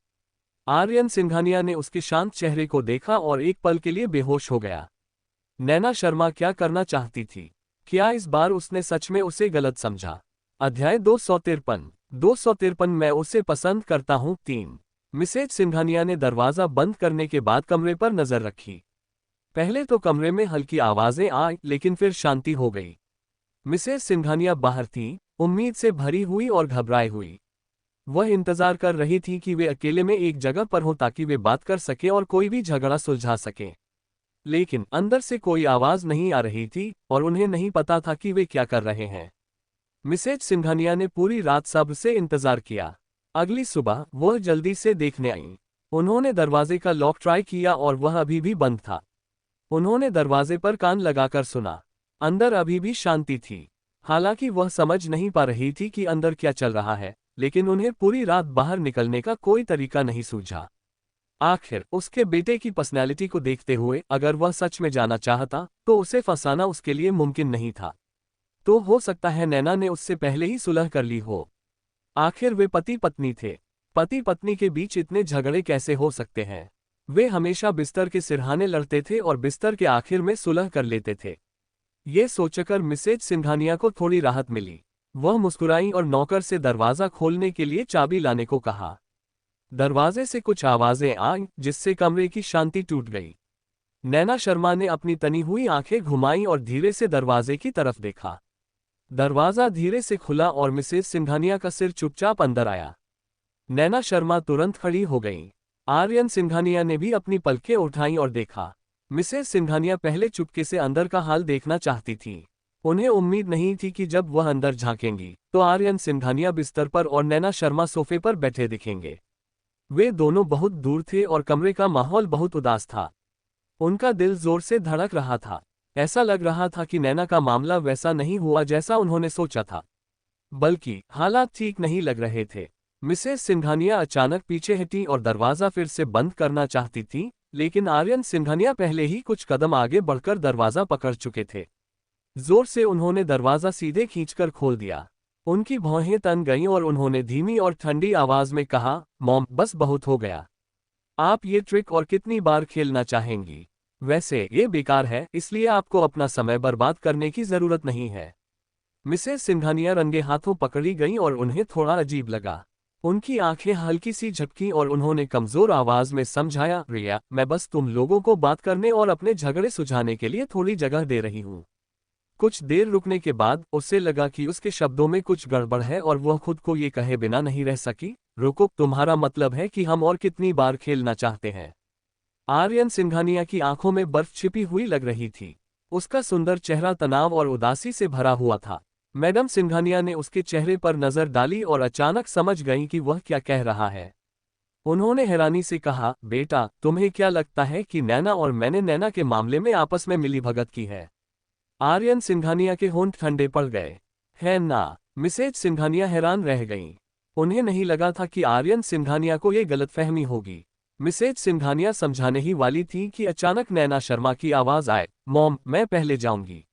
आर्यन सिंघानिया ने उसके शांत चेहरे को देखा और एक पल के लिए बेहोश हो गया। नैना शर्मा क्या करना चाहती थी? क्या इस बार उसने सच में उसे गलत समझा? अध्याय 253 मैं उसे पसंद करता हूं 3। मिसेज सिंघानिया ने दरवाजा बंद करने के बाद कमरे पर नजर रखी। पहले तो कमरे में हल्की आवाजें आई, लेकिन फिर शांति हो गई। मिसेज सिंघानिया बाहर थीं, उम्मीद से भरी हुई और घबराई हुई। वह इंतजार कर रही थी कि वे अकेले में एक जगह पर हों ताकि वे बात कर सके और कोई भी झगड़ा सुलझा सके। लेकिन अंदर से कोई आवाज नहीं आ रही थी और उन्हें नहीं पता था कि वे क्या कर रहे हैं। मिसेज सिंघानिया ने पूरी रात सब्र से इंतजार किया। अगली सुबह वह जल्दी से देखने आईं। उन्होंने दरवाजे का लॉक ट्राई किया और वह अभी भी बंद था। उन्होंने दरवाजे पर कान लगाकर सुना। अंदर अभी भी शांति थी। हालांकि वह समझ नहीं पा रही थी कि अंदर क्या चल रहा है, लेकिन उन्हें पूरी रात बाहर निकलने का कोई तरीका नहीं सूझा। आखिर उसके बेटे की पर्सनैलिटी को देखते हुए अगर वह सच में जाना चाहता तो उसे फंसाना उसके लिए मुमकिन नहीं था। तो हो सकता है नैना ने उससे पहले ही सुलह कर ली हो। आखिर वे पति पत्नी थे। पति पत्नी के बीच इतने झगड़े कैसे हो सकते हैं। वे हमेशा बिस्तर के सिरहाने लड़ते थे और बिस्तर के आखिर में सुलह कर लेते थे। ये सोचकर मिसेज सिंघानिया को थोड़ी राहत मिली। वह मुस्कुराई और नौकर से दरवाज़ा खोलने के लिए चाबी लाने को कहा। दरवाजे से कुछ आवाजें आईं, जिससे कमरे की शांति टूट गई। नैना शर्मा ने अपनी तनी हुई आंखें घुमाईं और धीरे से दरवाजे की तरफ देखा। दरवाज़ा धीरे से खुला और मिसेज सिंघानिया का सिर चुपचाप अंदर आया। नैना शर्मा तुरंत खड़ी हो गईं। आर्यन सिंघानिया ने भी अपनी पलकें उठाईं और देखा। मिसेज सिंघानिया पहले चुपके से अंदर का हाल देखना चाहती थीं। उन्हें उम्मीद नहीं थी कि जब वह अंदर झांकेंगी तो आर्यन सिंघानिया बिस्तर पर और नैना शर्मा सोफे पर बैठे दिखेंगे। वे दोनों बहुत दूर थे और कमरे का माहौल बहुत उदास था। उनका दिल जोर से धड़क रहा था। ऐसा लग रहा था कि नैना का मामला वैसा नहीं हुआ जैसा उन्होंने सोचा था, बल्कि हालात ठीक नहीं लग रहे थे। मिसेस सिंघानिया अचानक पीछे हटी और दरवाज़ा फिर से बंद करना चाहती थी, लेकिन आर्यन सिंघानिया पहले ही कुछ कदम आगे बढ़कर दरवाज़ा पकड़ चुके थे। जोर से उन्होंने दरवाज़ा सीधे खींचकर खोल दिया। उनकी भौहें तन गईं और उन्होंने धीमी और ठंडी आवाज़ में कहा, मॉम, बस बहुत हो गया। आप ये ट्रिक और कितनी बार खेलना चाहेंगी? वैसे ये बेकार है, इसलिए आपको अपना समय बर्बाद करने की ज़रूरत नहीं है। मिसेस सिंघानिया रंगे हाथों पकड़ी गईं और उन्हें थोड़ा अजीब लगा। उनकी आंखें हल्की सी झपकीं और उन्होंने कमज़ोर आवाज़ में समझाया, रिया, मैं बस तुम लोगों को बात करने और अपने झगड़े सुलझाने के लिए थोड़ी जगह दे रही हूँ। कुछ देर रुकने के बाद उसे लगा कि उसके शब्दों में कुछ गड़बड़ है और वह खुद को ये कहे बिना नहीं रह सकी, रुको, तुम्हारा मतलब है कि हम और कितनी बार खेलना चाहते हैं? आर्यन सिंघानिया की आंखों में बर्फ छिपी हुई लग रही थी। उसका सुंदर चेहरा तनाव और उदासी से भरा हुआ था। मैडम सिंघानिया ने उसके चेहरे पर नजर डाली और अचानक समझ गईं कि वह क्या कह रहा है। उन्होंने हैरानी से कहा, बेटा, तुम्हें क्या लगता है कि नैना और मैंने नैना के मामले में आपस में मिलीभगत की है? आर्यन सिंघानिया के होंठ ठंडे पड़ गए। है ना? मिसेज सिंघानिया हैरान रह गईं। उन्हें नहीं लगा था कि आर्यन सिंघानिया को ये गलतफहमी होगी। मिसेज सिंघानिया समझाने ही वाली थी कि अचानक नैना शर्मा की आवाज आए, मॉम, मैं पहले जाऊंगी।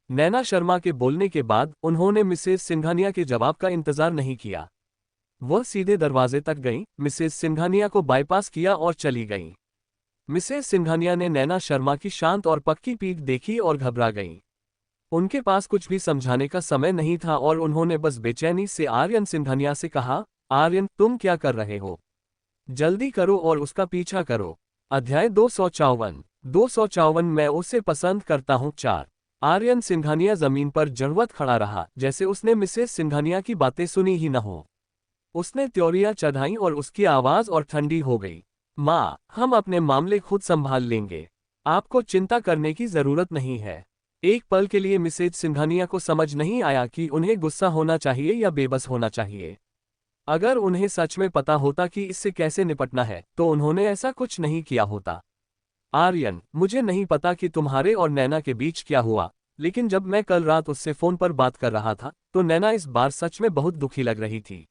नैना शर्मा के बोलने के बाद उन्होंने मिसेज सिंघानिया के जवाब का इंतजार नहीं किया। वह सीधे दरवाजे तक गईं, मिसेज सिंघानिया को बाईपास किया और चली गईं। मिसेज सिंघानिया ने नैना शर्मा की शांत और पक्की पीठ देखी और घबरा गईं। उनके पास कुछ भी समझाने का समय नहीं था और उन्होंने बस बेचैनी से आर्यन सिंघानिया से कहा, आर्यन, तुम क्या कर रहे हो? जल्दी करो और उसका पीछा करो। अध्याय 254 मैं उसे पसंद करता हूँ 4। आर्यन सिंघानिया जमीन पर जड़वत खड़ा रहा, जैसे उसने मिसेस सिंघानिया की बातें सुनी ही न हो। उसने त्योरियां चढ़ाई और उसकी आवाज और ठंडी हो गई। माँ, हम अपने मामले खुद संभाल लेंगे। आपको चिंता करने की जरूरत नहीं है। एक पल के लिए मिसेज सिंघानिया को समझ नहीं आया कि उन्हें गुस्सा होना चाहिए या बेबस होना चाहिए। अगर उन्हें सच में पता होता कि इससे कैसे निपटना है, तो उन्होंने ऐसा कुछ नहीं किया होता। आर्यन, मुझे नहीं पता कि तुम्हारे और नैना के बीच क्या हुआ, लेकिन जब मैं कल रात उससे फोन पर बात कर रहा था, तो नैना इस बार सच में बहुत दुखी लग रही थी।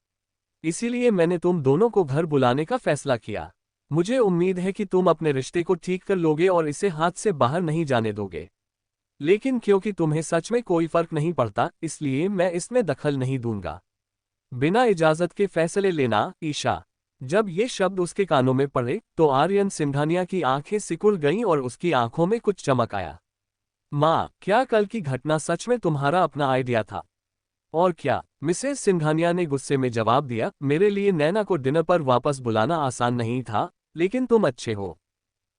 इसीलिए मैंने तुम दोनों को घर बुलाने का फैसला किया। मुझे उम्मीद है कि तुम अपने रिश्ते को ठीक कर लोगे और इसे हाथ से बाहर नहीं जाने दोगे। लेकिन क्योंकि तुम्हें सच में कोई फर्क नहीं पड़ता, इसलिए मैं इसमें दखल नहीं दूंगा। बिना इजाजत के फैसले लेना, ईशा। जब ये शब्द उसके कानों में पड़े तो आर्यन सिंघानिया की आंखें सिकुड़ गईं और उसकी आंखों में कुछ चमक आया। माँ, क्या कल की घटना सच में तुम्हारा अपना आइडिया था? और क्या? मिसेस सिंघानिया ने गुस्से में जवाब दिया, मेरे लिए नैना को डिनर पर वापस बुलाना आसान नहीं था, लेकिन तुम अच्छे हो।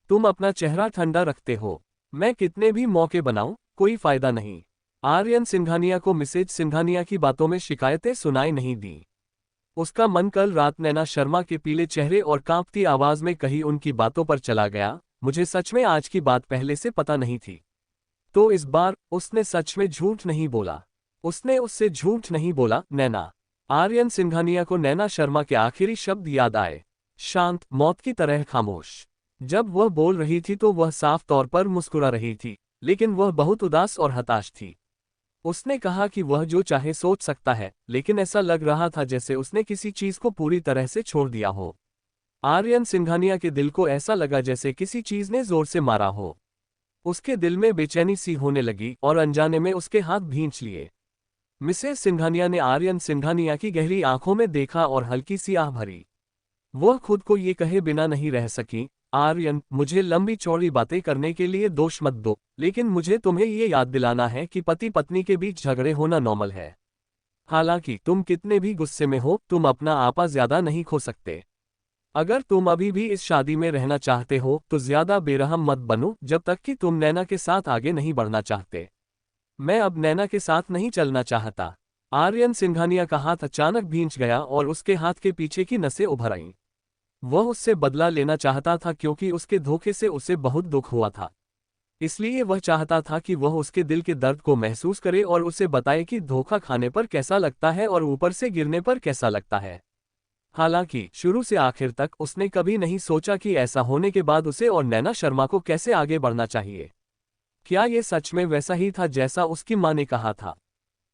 तुम अपना चेहरा ठंडा रखते हो। मैं कितने भी मौके बनाऊं, कोई फायदा नहीं। आर्यन सिंघानिया को मिसेज सिंघानिया की बातों में शिकायतें सुनाई नहीं दी। उसका मन कल रात नैना शर्मा के पीले चेहरे और कांपती आवाज में कही उनकी बातों पर चला गया। मुझे सच में आज की बात पहले से पता नहीं थी। तो इस बार उसने सच में झूठ नहीं बोला। उसने उससे झूठ नहीं बोला, नैना। आर्यन सिंघानिया को नैना शर्मा के आखिरी शब्द याद आए। शांत, मौत की तरह खामोश। जब वह बोल रही थी तो वह साफ तौर पर मुस्कुरा रही थी, लेकिन वह बहुत उदास और हताश थी। उसने कहा कि वह जो चाहे सोच सकता है, लेकिन ऐसा लग रहा था जैसे उसने किसी चीज को पूरी तरह से छोड़ दिया हो। आर्यन सिंघानिया के दिल को ऐसा लगा जैसे किसी चीज ने जोर से मारा हो। उसके दिल में बेचैनी सी होने लगी और अनजाने में उसके हाथ भींच लिए। मिसेस सिंघानिया ने आर्यन सिंघानिया की गहरी आंखों में देखा और हल्की सी आह भरी। वह खुद को ये कहे बिना नहीं रह सकी, आर्यन, मुझे लंबी चौड़ी बातें करने के लिए दोष मत दो, लेकिन मुझे तुम्हें ये याद दिलाना है कि पति पत्नी के बीच झगड़े होना नॉर्मल है। हालांकि तुम कितने भी गुस्से में हो, तुम अपना आपा ज्यादा नहीं खो सकते। अगर तुम अभी भी इस शादी में रहना चाहते हो तो ज्यादा बेरहम मत बनो जब तक कि तुम नैना के साथ आगे नहीं बढ़ना चाहते। मैं अब नैना के साथ नहीं चलना चाहता। आर्यन सिंघानिया का हाथ अचानक भींच गया और उसके हाथ के पीछे की नसें उभर आईं। वह उससे बदला लेना चाहता था क्योंकि उसके धोखे से उसे बहुत दुख हुआ था। इसलिए वह चाहता था कि वह उसके दिल के दर्द को महसूस करे और उसे बताए कि धोखा खाने पर कैसा लगता है और ऊपर से गिरने पर कैसा लगता है। हालांकि शुरू से आखिर तक उसने कभी नहीं सोचा कि ऐसा होने के बाद उसे और नैना शर्मा को कैसे आगे बढ़ना चाहिए। क्या ये सच में वैसा ही था जैसा उसकी मां ने कहा था?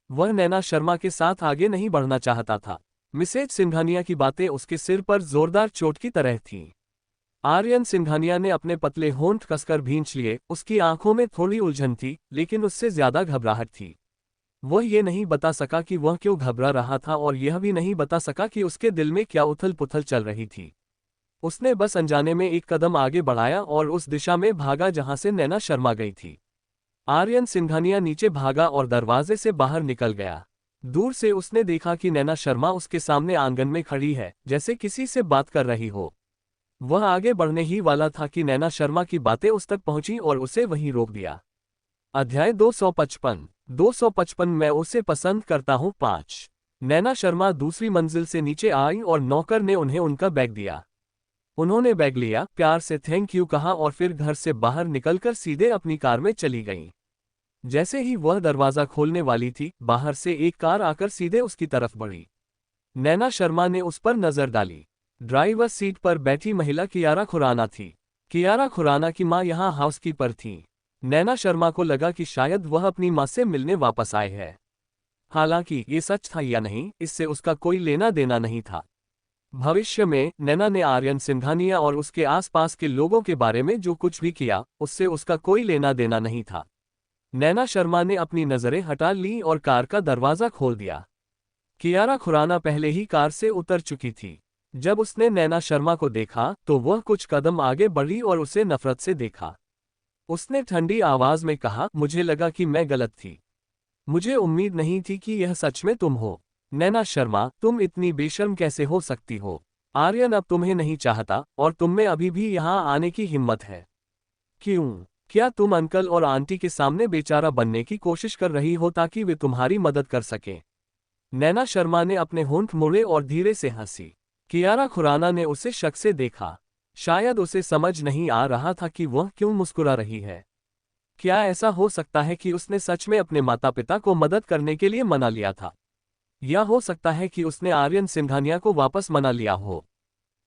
वह नैना शर्मा के साथ आगे नहीं बढ़ना चाहता था। मिसेज सिंघानिया की बातें उसके सिर पर जोरदार चोट की तरह थीं। आर्यन सिंघानिया ने अपने पतले होंठ कसकर भींच लिए। उसकी आंखों में थोड़ी उलझन थी, लेकिन उससे ज्यादा घबराहट थी। वह ये नहीं बता सका कि वह क्यों घबरा रहा था और यह भी नहीं बता सका कि उसके दिल में क्या उथल पुथल चल रही थी। उसने बस अनजाने में एक कदम आगे बढ़ाया और उस दिशा में भागा जहां से नैना शर्मा गई थी। आर्यन सिंघानिया नीचे भागा और दरवाजे से बाहर निकल गया। दूर से उसने देखा कि नैना शर्मा उसके सामने आंगन में खड़ी है, जैसे किसी से बात कर रही हो। वह आगे बढ़ने ही वाला था कि नैना शर्मा की बातें उस तक पहुंची और उसे वहीं रोक दिया। अध्याय 255 मैं उसे पसंद करता हूँ 5। नैना शर्मा दूसरी मंजिल से नीचे आई और नौकर ने उन्हें उनका बैग दिया। उन्होंने बैग लिया, प्यार से थैंक यू कहा और फिर घर से बाहर निकलकर सीधे अपनी कार में चली गईं। जैसे ही वह दरवाजा खोलने वाली थी, बाहर से एक कार आकर सीधे उसकी तरफ बढ़ी। नैना शर्मा ने उस पर नजर डाली। ड्राइवर सीट पर बैठी महिला कियारा खुराना थी। कियारा खुराना की मां यहां हाउसकीपर थीं। नैना शर्मा को लगा कि शायद वह अपनी मां से मिलने वापस आए हैं। हालांकि ये सच था या नहीं, इससे उसका कोई लेना देना नहीं था। भविष्य में नैना ने आर्यन सिंघानिया और उसके आसपास के लोगों के बारे में जो कुछ भी किया, उससे उसका कोई लेना देना नहीं था। नैना शर्मा ने अपनी नजरें हटा ली और कार का दरवाजा खोल दिया। कियारा खुराना पहले ही कार से उतर चुकी थी। जब उसने नैना शर्मा को देखा तो वह कुछ कदम आगे बढ़ी और उसे नफरत से देखा। उसने ठंडी आवाज में कहा, मुझे लगा कि मैं गलत थी। मुझे उम्मीद नहीं थी कि यह सच में तुम हो। नैना शर्मा, तुम इतनी बेशर्म कैसे हो सकती हो? आर्यन अब तुम्हें नहीं चाहता और तुम में अभी भी यहां आने की हिम्मत है। क्यों? क्या तुम अंकल और आंटी के सामने बेचारा बनने की कोशिश कर रही हो ताकि वे तुम्हारी मदद कर सकें? नैना शर्मा ने अपने होंठ मोड़े और धीरे से हंसी। कियारा खुराना ने उसे शक से देखा। शायद उसे समझ नहीं आ रहा था कि वह क्यों मुस्कुरा रही है। क्या ऐसा हो सकता है कि उसने सच में अपने माता पिता को मदद करने के लिए मना लिया था? या हो सकता है कि उसने आर्यन सिंघानिया को वापस मना लिया हो?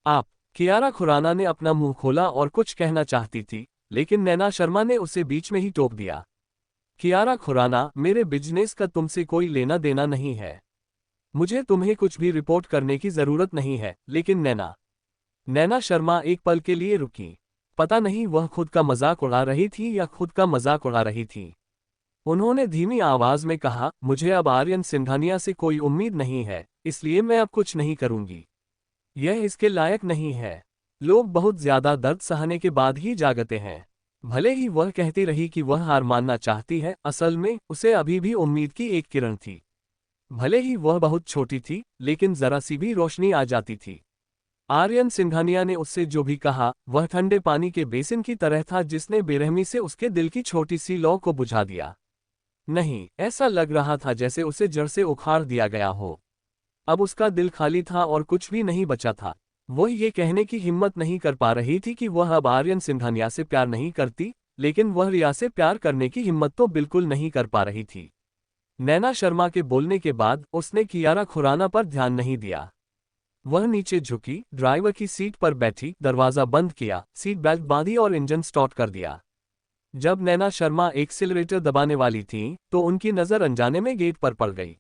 आप? कियारा खुराना ने अपना मुंह खोला और कुछ कहना चाहती थी, लेकिन नैना शर्मा ने उसे बीच में ही टोक दिया। कियारा खुराना, मेरे बिजनेस का तुमसे कोई लेना देना नहीं है। मुझे तुम्हें कुछ भी रिपोर्ट करने की जरूरत नहीं है। लेकिन नैना शर्मा एक पल के लिए रुकी। पता नहीं वह खुद का मजाक उड़ा रही थी या खुद का मजाक उड़ा रही थी। उन्होंने धीमी आवाज में कहा, मुझे अब आर्यन सिंघानिया से कोई उम्मीद नहीं है, इसलिए मैं अब कुछ नहीं करूंगी। यह इसके लायक नहीं है। लोग बहुत ज्यादा दर्द सहने के बाद ही जागते हैं। भले ही वह कहती रही कि वह हार मानना चाहती है, असल में उसे अभी भी उम्मीद की एक किरण थी। भले ही वह बहुत छोटी थी, लेकिन जरा सी भी रोशनी आ जाती थी। आर्यन सिंघानिया ने उससे जो भी कहा वह ठंडे पानी के बेसिन की तरह था जिसने बेरहमी से उसके दिल की छोटी सी लौ को बुझा दिया। नहीं, ऐसा लग रहा था जैसे उसे जड़ से उखाड़ दिया गया हो। अब उसका दिल खाली था और कुछ भी नहीं बचा था। वह ये कहने की हिम्मत नहीं कर पा रही थी कि वह अब आर्यन सिंघानिया से प्यार नहीं करती, लेकिन वह रिया से प्यार करने की हिम्मत तो बिल्कुल नहीं कर पा रही थी। नैना शर्मा के बोलने के बाद उसने कियारा खुराना पर ध्यान नहीं दिया। वह नीचे झुकी, ड्राइवर की सीट पर बैठी, दरवाजा बंद किया, सीट बेल्ट बांधी और इंजन स्टार्ट कर दिया। जब नैना शर्मा एक्सीलरेटर दबाने वाली थीं, तो उनकी नजर अनजाने में गेट पर पड़ गई।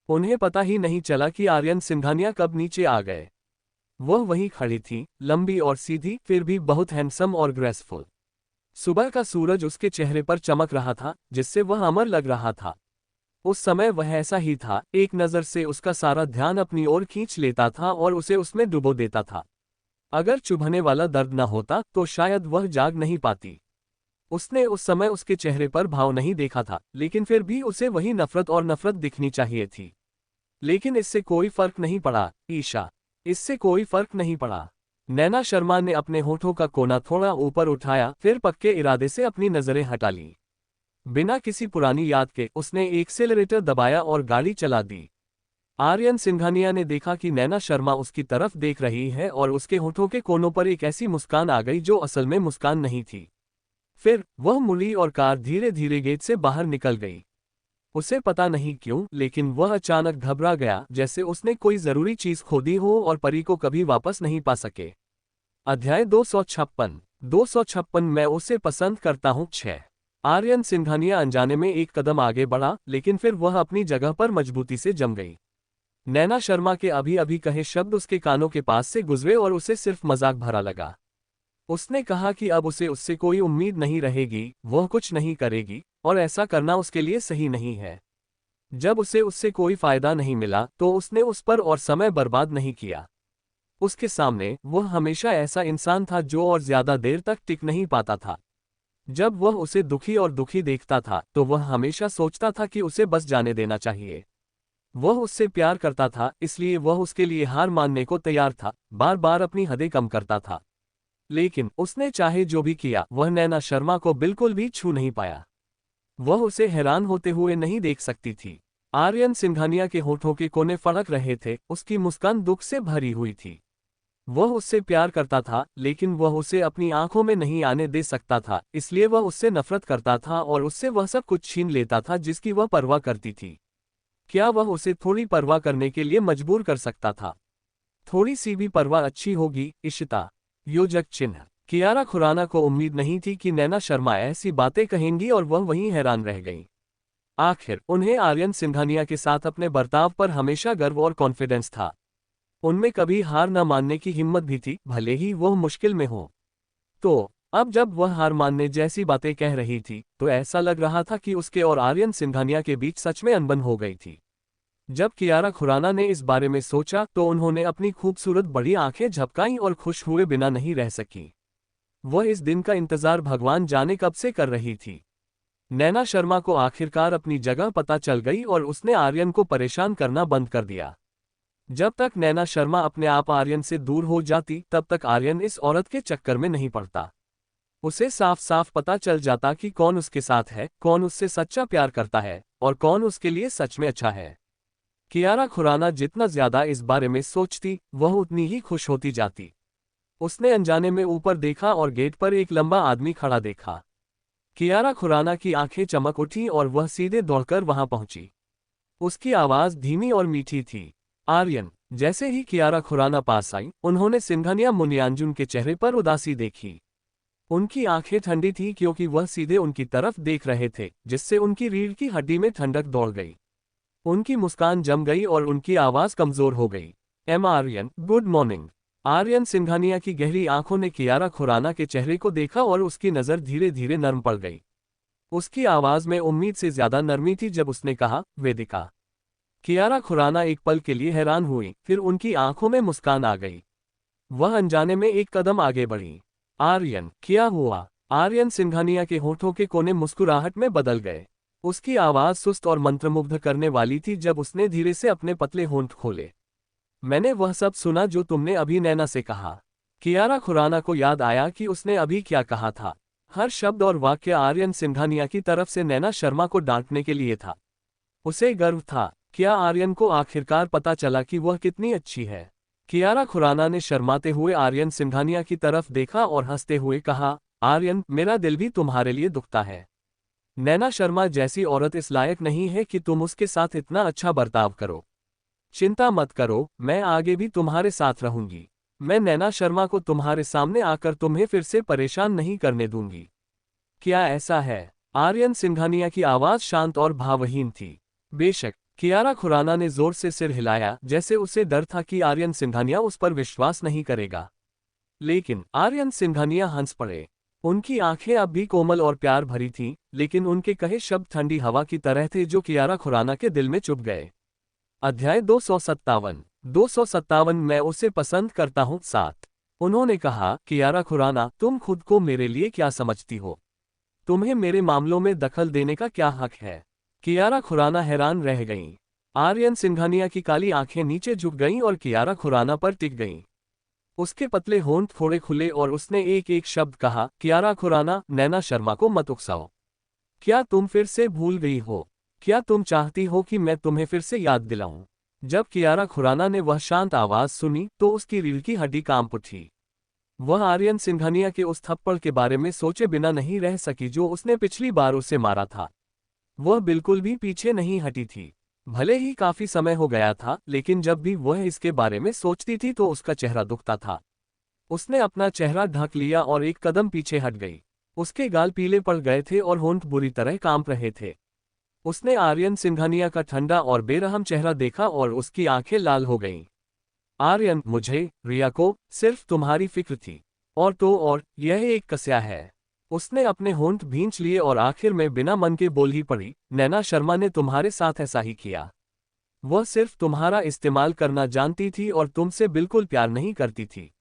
उन्हें पता ही नहीं चला कि आर्यन सिंघानिया कब नीचे आ गए। वह वहीं खड़ी थी, लंबी और सीधी, फिर भी बहुत हैंडसम और ग्रेसफुल। सुबह का सूरज उसके चेहरे पर चमक रहा था, जिससे वह अमर लग रहा था। उस समय वह ऐसा ही था, एक नज़र से उसका सारा ध्यान अपनी ओर खींच लेता था और उसे उसमें डुबो देता था। अगर चुभने वाला दर्द न होता तो शायद वह जाग नहीं पाती। उसने उस समय उसके चेहरे पर भाव नहीं देखा था, लेकिन फिर भी उसे वही नफरत और नफरत दिखनी चाहिए थी। लेकिन इससे कोई फर्क नहीं पड़ा, ईशा। इससे कोई फर्क नहीं पड़ा। नैना शर्मा ने अपने होठों का कोना थोड़ा ऊपर उठाया, फिर पक्के इरादे से अपनी नजरें हटा ली। बिना किसी पुरानी याद के उसने एक्सेलरेटर दबाया और गाड़ी चला दी। आर्यन सिंघानिया ने देखा कि नैना शर्मा उसकी तरफ देख रही है और उसके होठों के कोनों पर एक ऐसी मुस्कान आ गई जो असल में मुस्कान नहीं थी। फिर वह मुड़ी और कार धीरे धीरे गेट से बाहर निकल गई। उसे पता नहीं क्यों, लेकिन वह अचानक घबरा गया, जैसे उसने कोई जरूरी चीज खो दी हो और परी को कभी वापस नहीं पा सके। अध्याय 256 मैं उसे पसंद करता हूँ 6। आर्यन सिंघानिया अनजाने में एक कदम आगे बढ़ा, लेकिन फिर वह अपनी जगह पर मजबूती से जम गई। नैना शर्मा के अभी अभी कहे शब्द उसके कानों के पास से गुजरे और उसे सिर्फ मजाक भरा लगा। उसने कहा कि अब उसे उससे कोई उम्मीद नहीं रहेगी, वह कुछ नहीं करेगी, और ऐसा करना उसके लिए सही नहीं है। जब उसे उससे कोई फायदा नहीं मिला तो उसने उस पर और समय बर्बाद नहीं किया। उसके सामने वह हमेशा ऐसा इंसान था जो और ज्यादा देर तक टिक नहीं पाता था। जब वह उसे दुखी और दुखी देखता था तो वह हमेशा सोचता था कि उसे बस जाने देना चाहिए। वह उससे प्यार करता था, इसलिए वह उसके लिए हार मानने को तैयार था, बार बार अपनी हदें कम करता था। लेकिन उसने चाहे जो भी किया, वह नैना शर्मा को बिल्कुल भी छू नहीं पाया। वह उसे हैरान होते हुए नहीं देख सकती थी। आर्यन सिंघानिया के होठों के कोने फड़क रहे थे, उसकी मुस्कान दुख से भरी हुई थी। वह उससे प्यार करता था, लेकिन वह उसे अपनी आंखों में नहीं आने दे सकता था, इसलिए वह उससे नफरत करता था और उससे वह सब कुछ छीन लेता था जिसकी वह परवाह करती थी। क्या वह उसे थोड़ी परवाह करने के लिए मजबूर कर सकता था? थोड़ी सी भी परवाह अच्छी होगी, इशिता। योजक चिन्ह। कियारा खुराना को उम्मीद नहीं थी कि नैना शर्मा ऐसी बातें कहेंगी और वह वहीं हैरान रह गई। आखिर उन्हें आर्यन सिंघानिया के साथ अपने बर्ताव पर हमेशा गर्व और कॉन्फिडेंस था। उनमें कभी हार न मानने की हिम्मत भी थी, भले ही वह मुश्किल में हो। तो अब जब वह हार मानने जैसी बातें कह रही थी तो ऐसा लग रहा था कि उसके और आर्यन सिंघानिया के बीच सच में अनबन हो गई थी। जब कियारा खुराना ने इस बारे में सोचा तो उन्होंने अपनी खूबसूरत बड़ी आंखें झपकाईं और खुश हुए बिना नहीं रह सकी। वह इस दिन का इंतजार भगवान जाने कब से कर रही थी। नैना शर्मा को आखिरकार अपनी जगह पता चल गई और उसने आर्यन को परेशान करना बंद कर दिया। जब तक नैना शर्मा अपने आप आर्यन से दूर हो जाती तब तक आर्यन इस औरत के चक्कर में नहीं पड़ता। उसे साफ साफ पता चल जाता कि कौन उसके साथ है, कौन उससे सच्चा प्यार करता है और कौन उसके लिए सच में अच्छा है। कियारा खुराना जितना ज्यादा इस बारे में सोचती वह उतनी ही खुश होती जाती। उसने अनजाने में ऊपर देखा और गेट पर एक लंबा आदमी खड़ा देखा। कियारा खुराना की आंखें चमक उठी और वह सीधे दौड़कर वहां पहुंची। उसकी आवाज धीमी और मीठी थी। आर्यन। जैसे ही कियारा खुराना पास आई, उन्होंने सिंघानिया मुनियांजुन के चेहरे पर उदासी देखी। उनकी आंखें ठंडी थी क्योंकि वह सीधे उनकी तरफ देख रहे थे, जिससे उनकी रीढ़ की हड्डी में ठंडक दौड़ गई। उनकी मुस्कान जम गई और उनकी आवाज कमजोर हो गई। एम आर्यन, गुड मॉर्निंग। आर्यन सिंघानिया की गहरी आंखों ने कियारा खुराना के चेहरे को देखा और उसकी नजर धीरे धीरे नर्म पड़ गई। उसकी आवाज में उम्मीद से ज्यादा नरमी थी जब उसने कहा, वेदिका। कियारा खुराना एक पल के लिए हैरान हुई, फिर उनकी आंखों में मुस्कान आ गई। वह अनजाने में एक कदम आगे बढ़ी। आर्यन, क्या हुआ? आर्यन सिंघानिया के होठों के कोने मुस्कुराहट में बदल गए। उसकी आवाज सुस्त और मंत्रमुग्ध करने वाली थी जब उसने धीरे से अपने पतले होंठ खोले। मैंने वह सब सुना जो तुमने अभी नैना से कहा। कियारा खुराना को याद आया कि उसने अभी क्या कहा था। हर शब्द और वाक्य आर्यन सिंघानिया की तरफ से नैना शर्मा को डांटने के लिए था। उसे गर्व था। क्या आर्यन को आखिरकार पता चला कि वह कितनी अच्छी है? कियारा खुराना ने शर्माते हुए आर्यन सिंघानिया की तरफ देखा और हंसते हुए कहा, आर्यन, मेरा दिल भी तुम्हारे लिए दुखता है। नैना शर्मा जैसी औरत इस लायक नहीं है कि तुम उसके साथ इतना अच्छा बर्ताव करो। चिंता मत करो, मैं आगे भी तुम्हारे साथ रहूंगी। मैं नैना शर्मा को तुम्हारे सामने आकर तुम्हें फिर से परेशान नहीं करने दूंगी। क्या ऐसा है? आर्यन सिंघानिया की आवाज शांत और भावहीन थी। बेशक। कियारा खुराना ने जोर से सिर हिलाया, जैसे उसे डर था कि आर्यन सिंघानिया उस पर विश्वास नहीं करेगा। लेकिन आर्यन सिंघानिया हंस पड़े। उनकी आंखें अब भी कोमल और प्यार भरी थीं, लेकिन उनके कहे शब्द ठंडी हवा की तरह थे जो कियारा खुराना के दिल में चुभ गए। अध्याय 257 मैं उसे पसंद करता हूँ 7। उन्होंने कहा, कियारा खुराना, तुम खुद को मेरे लिए क्या समझती हो? तुम्हें मेरे मामलों में दखल देने का क्या हक है? कियारा खुराना हैरान रह गईं। आर्यन सिंघानिया की काली आंखें नीचे झुक गईं और कियारा खुराना पर टिक गईं। उसके पतले होंठ थोड़े खुले और उसने एक एक शब्द कहा, कियारा खुराना, नैना शर्मा को मत उकसाओ। क्या तुम फिर से भूल गई हो? क्या तुम चाहती हो कि मैं तुम्हें फिर से याद दिलाऊं? जब कियारा खुराना ने वह शांत आवाज सुनी तो उसकी रीढ़ की हड्डी कांप उठी। वह आर्यन सिंघानिया के उस थप्पड़ के बारे में सोचे बिना नहीं रह सकी जो उसने पिछली बार उसे मारा था। वह बिल्कुल भी पीछे नहीं हटी थी। भले ही काफी समय हो गया था, लेकिन जब भी वह इसके बारे में सोचती थी तो उसका चेहरा दुखता था। उसने अपना चेहरा ढक लिया और एक कदम पीछे हट गई। उसके गाल पीले पड़ गए थे और होंठ बुरी तरह कांप रहे थे। उसने आर्यन सिंघानिया का ठंडा और बेरहम चेहरा देखा और उसकी आंखें लाल हो गईं। आर्यन, मुझे, रिया को, सिर्फ तुम्हारी फिक्र थी। और तो और, यह एक कस्या है। उसने अपने होंठ भींच लिए और आखिर में बिना मन के बोल ही पड़ी, नैना शर्मा ने तुम्हारे साथ ऐसा ही किया। वह सिर्फ तुम्हारा इस्तेमाल करना जानती थी और तुमसे बिल्कुल प्यार नहीं करती थी।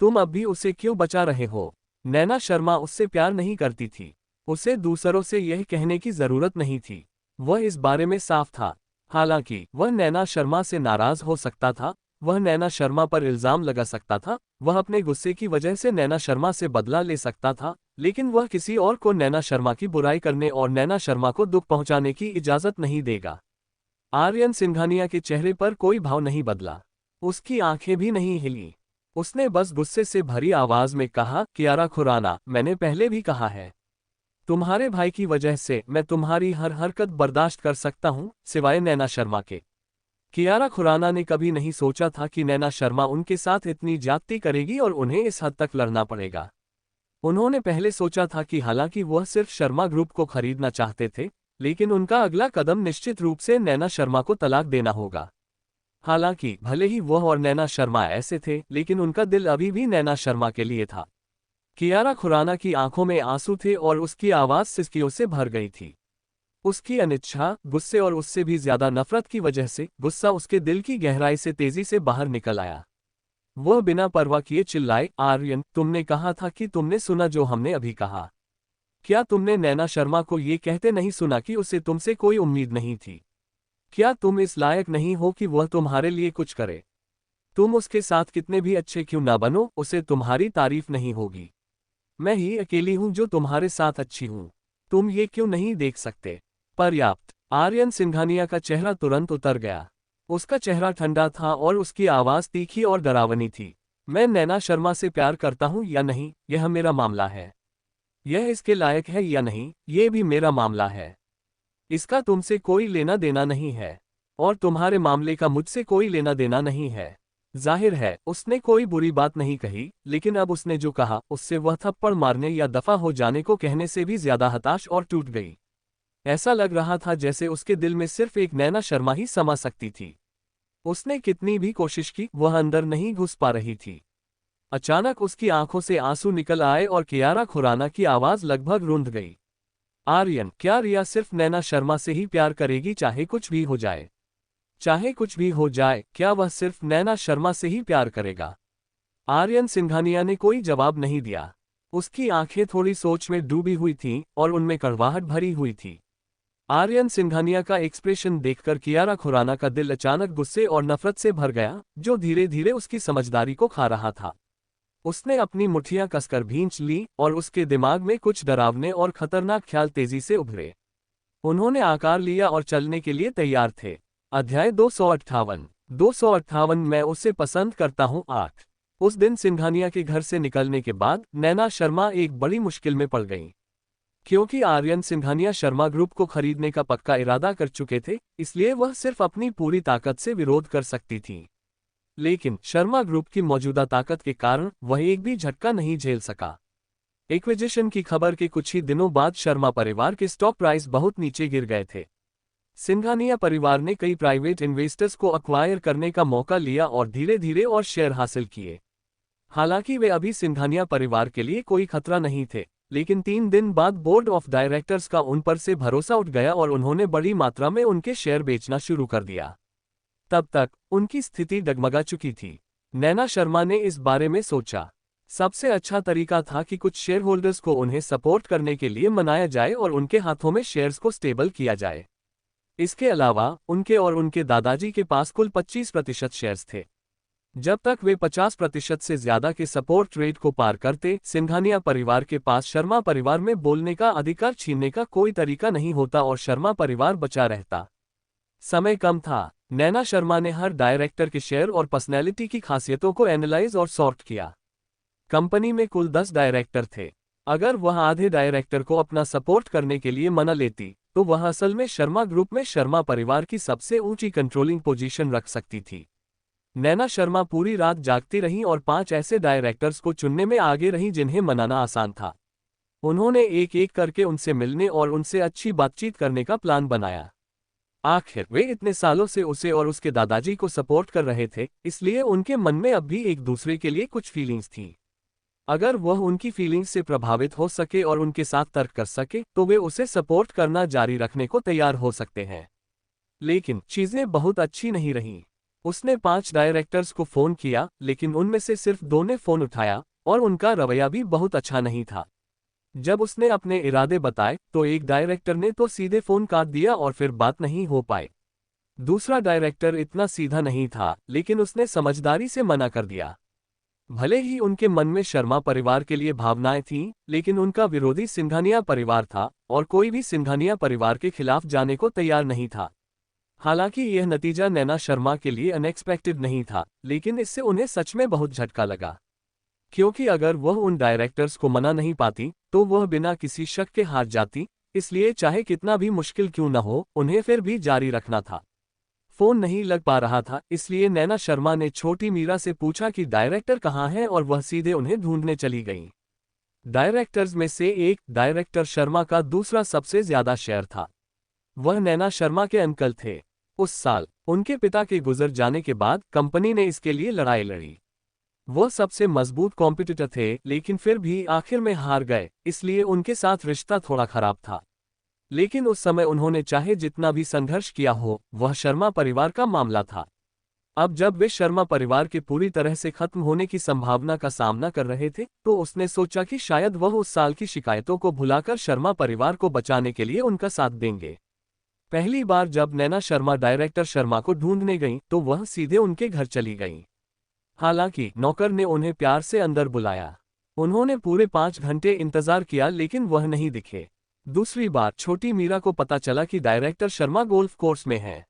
तुम अब भी उसे क्यों बचा रहे हो? नैना शर्मा उससे प्यार नहीं करती थी। उसे दूसरों से यह कहने की जरूरत नहीं थी। वह इस बारे में साफ था। हालांकि वह नैना शर्मा से नाराज हो सकता था, वह नैना शर्मा पर इल्जाम लगा सकता था, वह अपने गुस्से की वजह से नैना शर्मा से बदला ले सकता था, लेकिन वह किसी और को नैना शर्मा की बुराई करने और नैना शर्मा को दुख पहुंचाने की इजाजत नहीं देगा। आर्यन सिंघानिया के चेहरे पर कोई भाव नहीं बदला। उसकी आंखें भी नहीं हिली। उसने बस गुस्से से भरी आवाज में कहा, कियारा खुराना, मैंने पहले भी कहा है, तुम्हारे भाई की वजह से मैं तुम्हारी हर हरकत बर्दाश्त कर सकता हूं, सिवाय नैना शर्मा के। कियारा खुराना ने कभी नहीं सोचा था कि नैना शर्मा उनके साथ इतनी ज्यादती करेगी और उन्हें इस हद तक लड़ना पड़ेगा। उन्होंने पहले सोचा था कि हालांकि वह सिर्फ शर्मा ग्रुप को खरीदना चाहते थे, लेकिन उनका अगला कदम निश्चित रूप से नैना शर्मा को तलाक देना होगा। हालांकि भले ही वह और नैना शर्मा ऐसे थे, लेकिन उनका दिल अभी भी नैना शर्मा के लिए था। कियारा खुराना की आंखों में आंसू थे और उसकी आवाज सिसकियों से भर गई थी। उसकी अनिच्छा, गुस्से और उससे भी ज्यादा नफरत की वजह से गुस्सा उसके दिल की गहराई से तेजी से बाहर निकल आया। वह बिना परवाह किए चिल्लाए, आर्यन, तुमने कहा था कि तुमने सुना जो हमने अभी कहा। क्या तुमने नैना शर्मा को ये कहते नहीं सुना कि उसे तुमसे कोई उम्मीद नहीं थी? क्या तुम इस लायक नहीं हो कि वह तुम्हारे लिए कुछ करे? तुम उसके साथ कितने भी अच्छे क्यों ना बनो, उसे तुम्हारी तारीफ नहीं होगी। मैं ही अकेली हूं जो तुम्हारे साथ अच्छी हूं। तुम ये क्यों नहीं देख सकते? पर्याप्त। आर्यन सिंघानिया का चेहरा तुरंत उतर गया। उसका चेहरा ठंडा था और उसकी आवाज तीखी और डरावनी थी। मैं नैना शर्मा से प्यार करता हूं या नहीं, यह मेरा मामला है। यह इसके लायक है या नहीं, ये भी मेरा मामला है। इसका तुमसे कोई लेना देना नहीं है। और तुम्हारे मामले का मुझसे कोई लेना देना नहीं है। जाहिर है, उसने कोई बुरी बात नहीं कही, लेकिन अब उसने जो कहा उससे वह थप्पड़ मारने या दफा हो जाने को कहने से भी ज्यादा हताश और टूट गई। ऐसा लग रहा था जैसे उसके दिल में सिर्फ एक नैना शर्मा ही समा सकती थी। उसने कितनी भी कोशिश की, वह अंदर नहीं घुस पा रही थी। अचानक उसकी आंखों से आंसू निकल आए और कियारा खुराना की आवाज लगभग रुंध गई। आर्यन, क्या रिया सिर्फ नैना शर्मा से ही प्यार करेगी चाहे कुछ भी हो जाए? चाहे कुछ भी हो जाए, क्या वह सिर्फ नैना शर्मा से ही प्यार करेगा? आर्यन सिंघानिया ने कोई जवाब नहीं दिया। उसकी आंखें थोड़ी सोच में डूबी हुई थीं और उनमें कड़वाहट भरी हुई थी। आर्यन सिंघानिया का एक्सप्रेशन देखकर कियारा खुराना का दिल अचानक गुस्से और नफरत से भर गया, जो धीरे धीरे उसकी समझदारी को खा रहा था। उसने अपनी मुट्ठियां कसकर भींच ली और उसके दिमाग में कुछ डरावने और खतरनाक ख्याल तेजी से उभरे। उन्होंने आकार लिया और चलने के लिए तैयार थे। अध्याय 258 मैं उसे पसंद करता हूँ 8। उस दिन सिंघानिया के घर से निकलने के बाद नैना शर्मा एक बड़ी मुश्किल में पड़ गईं। क्योंकि आर्यन सिंघानिया शर्मा ग्रुप को खरीदने का पक्का इरादा कर चुके थे, इसलिए वह सिर्फ अपनी पूरी ताकत से विरोध कर सकती थी। लेकिन शर्मा ग्रुप की मौजूदा ताकत के कारण वह एक भी झटका नहीं झेल सका। एक्विजिशन की खबर के कुछ ही दिनों बाद शर्मा परिवार के स्टॉक प्राइस बहुत नीचे गिर गए थे। सिंघानिया परिवार ने कई प्राइवेट इन्वेस्टर्स को अक्वायर करने का मौका लिया और धीरे धीरे और शेयर हासिल किए। हालांकि वे अभी सिंघानिया परिवार के लिए कोई खतरा नहीं थे, लेकिन 3 दिन बाद बोर्ड ऑफ डायरेक्टर्स का उन पर से भरोसा उठ गया और उन्होंने बड़ी मात्रा में उनके शेयर बेचना शुरू कर दिया। तब तक उनकी स्थिति डगमगा चुकी थी। नैना शर्मा ने इस बारे में सोचा, सबसे अच्छा तरीका था कि कुछ शेयर होल्डर्स को उन्हें सपोर्ट करने के लिए मनाया जाए और उनके हाथों में शेयर्स को स्टेबल किया जाए। इसके अलावा उनके और उनके दादाजी के पास कुल 25% शेयर्स थे। जब तक वे 50% से ज्यादा के सपोर्ट रेट को पार करते, सिंघानिया परिवार के पास शर्मा परिवार में बोलने का अधिकार छीनने का कोई तरीका नहीं होता और शर्मा परिवार बचा रहता। समय कम था। नैना शर्मा ने हर डायरेक्टर के शेयर और पर्सनैलिटी की खासियतों को एनालाइज और सॉर्ट किया। कंपनी में कुल 10 डायरेक्टर थे। अगर वह आधे डायरेक्टर को अपना सपोर्ट करने के लिए मना लेती, तो वह असल में शर्मा ग्रुप में शर्मा परिवार की सबसे ऊंची कंट्रोलिंग पोजीशन रख सकती थी। नैना शर्मा पूरी रात जागती रहीं और 5 ऐसे डायरेक्टर्स को चुनने में आगे रहीं जिन्हें मनाना आसान था। उन्होंने एक एक करके उनसे मिलने और उनसे अच्छी बातचीत करने का प्लान बनाया। आखिर वे इतने सालों से उसे और उसके दादाजी को सपोर्ट कर रहे थे, इसलिए उनके मन में अब भी एक दूसरे के लिए कुछ फीलिंग्स थी। अगर वह उनकी फीलिंग्स से प्रभावित हो सके और उनके साथ तर्क कर सके, तो वे उसे सपोर्ट करना जारी रखने को तैयार हो सकते हैं। लेकिन चीजें बहुत अच्छी नहीं रहीं। उसने 5 डायरेक्टर्स को फोन किया, लेकिन उनमें से सिर्फ 2 ने फोन उठाया और उनका रवैया भी बहुत अच्छा नहीं था। जब उसने अपने इरादे बताए, तो एक डायरेक्टर ने तो सीधे फोन काट दिया और फिर बात नहीं हो पाई। दूसरा डायरेक्टर इतना सीधा नहीं था, लेकिन उसने समझदारी से मना कर दिया। भले ही उनके मन में शर्मा परिवार के लिए भावनाएं थीं, लेकिन उनका विरोधी सिंघानिया परिवार था और कोई भी सिंघानिया परिवार के खिलाफ जाने को तैयार नहीं था। हालांकि यह नतीजा नैना शर्मा के लिए अनएक्सपेक्टेड नहीं था, लेकिन इससे उन्हें सच में बहुत झटका लगा। क्योंकि अगर वह उन डायरेक्टर्स को मना नहीं पाती, तो वह बिना किसी शक के हार जाती, इसलिए चाहे कितना भी मुश्किल क्यों न हो, उन्हें फिर भी जारी रखना था। फोन नहीं लग पा रहा था, इसलिए नैना शर्मा ने छोटी मीरा से पूछा कि डायरेक्टर कहाँ हैं और वह सीधे उन्हें ढूंढने चली गई। डायरेक्टर्स में से एक डायरेक्टर शर्मा का दूसरा सबसे ज्यादा शेयर था। वह नैना शर्मा के अंकल थे। उस साल उनके पिता के गुजर जाने के बाद कंपनी ने इसके लिए लड़ाई लड़ी। वह सबसे मजबूत कॉम्पिटिटर थे, लेकिन फिर भी आखिर में हार गए, इसलिए उनके साथ रिश्ता थोड़ा खराब था। लेकिन उस समय उन्होंने चाहे जितना भी संघर्ष किया हो, वह शर्मा परिवार का मामला था। अब जब वे शर्मा परिवार के पूरी तरह से खत्म होने की संभावना का सामना कर रहे थे, तो उसने सोचा कि शायद वह उस साल की शिकायतों को भुलाकर शर्मा परिवार को बचाने के लिए उनका साथ देंगे। पहली बार जब नैना शर्मा डायरेक्टर शर्मा को ढूंढने गईं, तो वह सीधे उनके घर चली गईं। हालांकि नौकर ने उन्हें प्यार से अंदर बुलाया। उन्होंने पूरे 5 घंटे इंतजार किया, लेकिन वह नहीं दिखे। दूसरी बार छोटी मीरा को पता चला कि डायरेक्टर शर्मा गोल्फ कोर्स में हैं।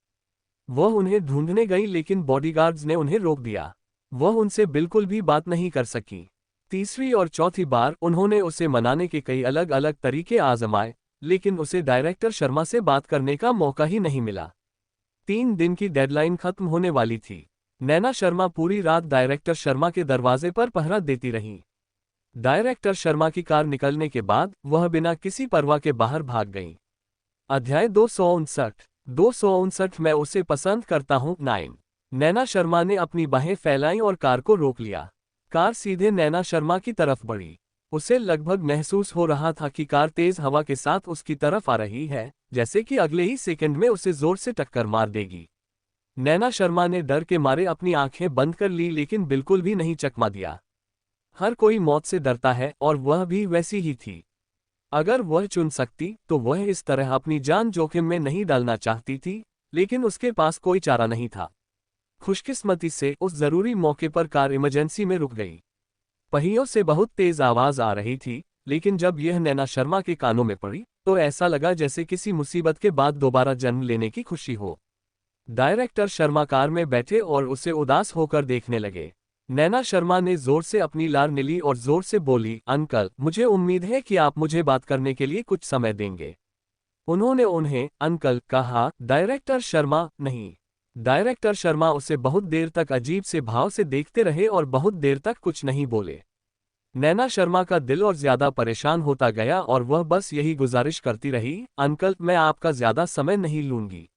वह उन्हें ढूंढने गई, लेकिन बॉडीगार्ड्स ने उन्हें रोक दिया। वह उनसे बिल्कुल भी बात नहीं कर सकी। तीसरी और चौथी बार उन्होंने उसे मनाने के कई अलग अलग तरीके आजमाए, लेकिन उसे डायरेक्टर शर्मा से बात करने का मौका ही नहीं मिला। 3 दिन की डेडलाइन खत्म होने वाली थी। नैना शर्मा पूरी रात डायरेक्टर शर्मा के दरवाजे पर पहरा देती रही। डायरेक्टर शर्मा की कार निकलने के बाद वह बिना किसी परवाह के बाहर भाग गईं। अध्याय 259 मैं उसे पसंद करता हूं 9। नैना शर्मा ने अपनी बाहें फैलाईं और कार को रोक लिया। कार सीधे नैना शर्मा की तरफ बढ़ी। उसे लगभग महसूस हो रहा था कि कार तेज हवा के साथ उसकी तरफ आ रही है, जैसे कि अगले ही सेकंड में उसे जोर से टक्कर मार देगी। नैना शर्मा ने डर के मारे अपनी आंखें बंद कर ली, लेकिन बिल्कुल भी नहीं चकमा दिया। हर कोई मौत से डरता है और वह भी वैसी ही थी। अगर वह चुन सकती, तो वह इस तरह अपनी जान जोखिम में नहीं डालना चाहती थी, लेकिन उसके पास कोई चारा नहीं था। खुशकिस्मती से उस जरूरी मौके पर कार इमरजेंसी में रुक गई। पहियों से बहुत तेज आवाज आ रही थी, लेकिन जब यह नैना शर्मा के कानों में पड़ी, तो ऐसा लगा जैसे किसी मुसीबत के बाद दोबारा जन्म लेने की खुशी हो। डायरेक्टर शर्मा कार में बैठे और उसे उदास होकर देखने लगे। नैना शर्मा ने जोर से अपनी लार निली और जोर से बोली, अंकल, मुझे उम्मीद है कि आप मुझे बात करने के लिए कुछ समय देंगे। उन्होंने उन्हें अंकल कहा, डायरेक्टर शर्मा नहीं। डायरेक्टर शर्मा उसे बहुत देर तक अजीब से भाव से देखते रहे और बहुत देर तक कुछ नहीं बोले। नैना शर्मा का दिल और ज्यादा परेशान होता गया और वह बस यही गुजारिश करती रही, अंकल, मैं आपका ज्यादा समय नहीं लूंगी।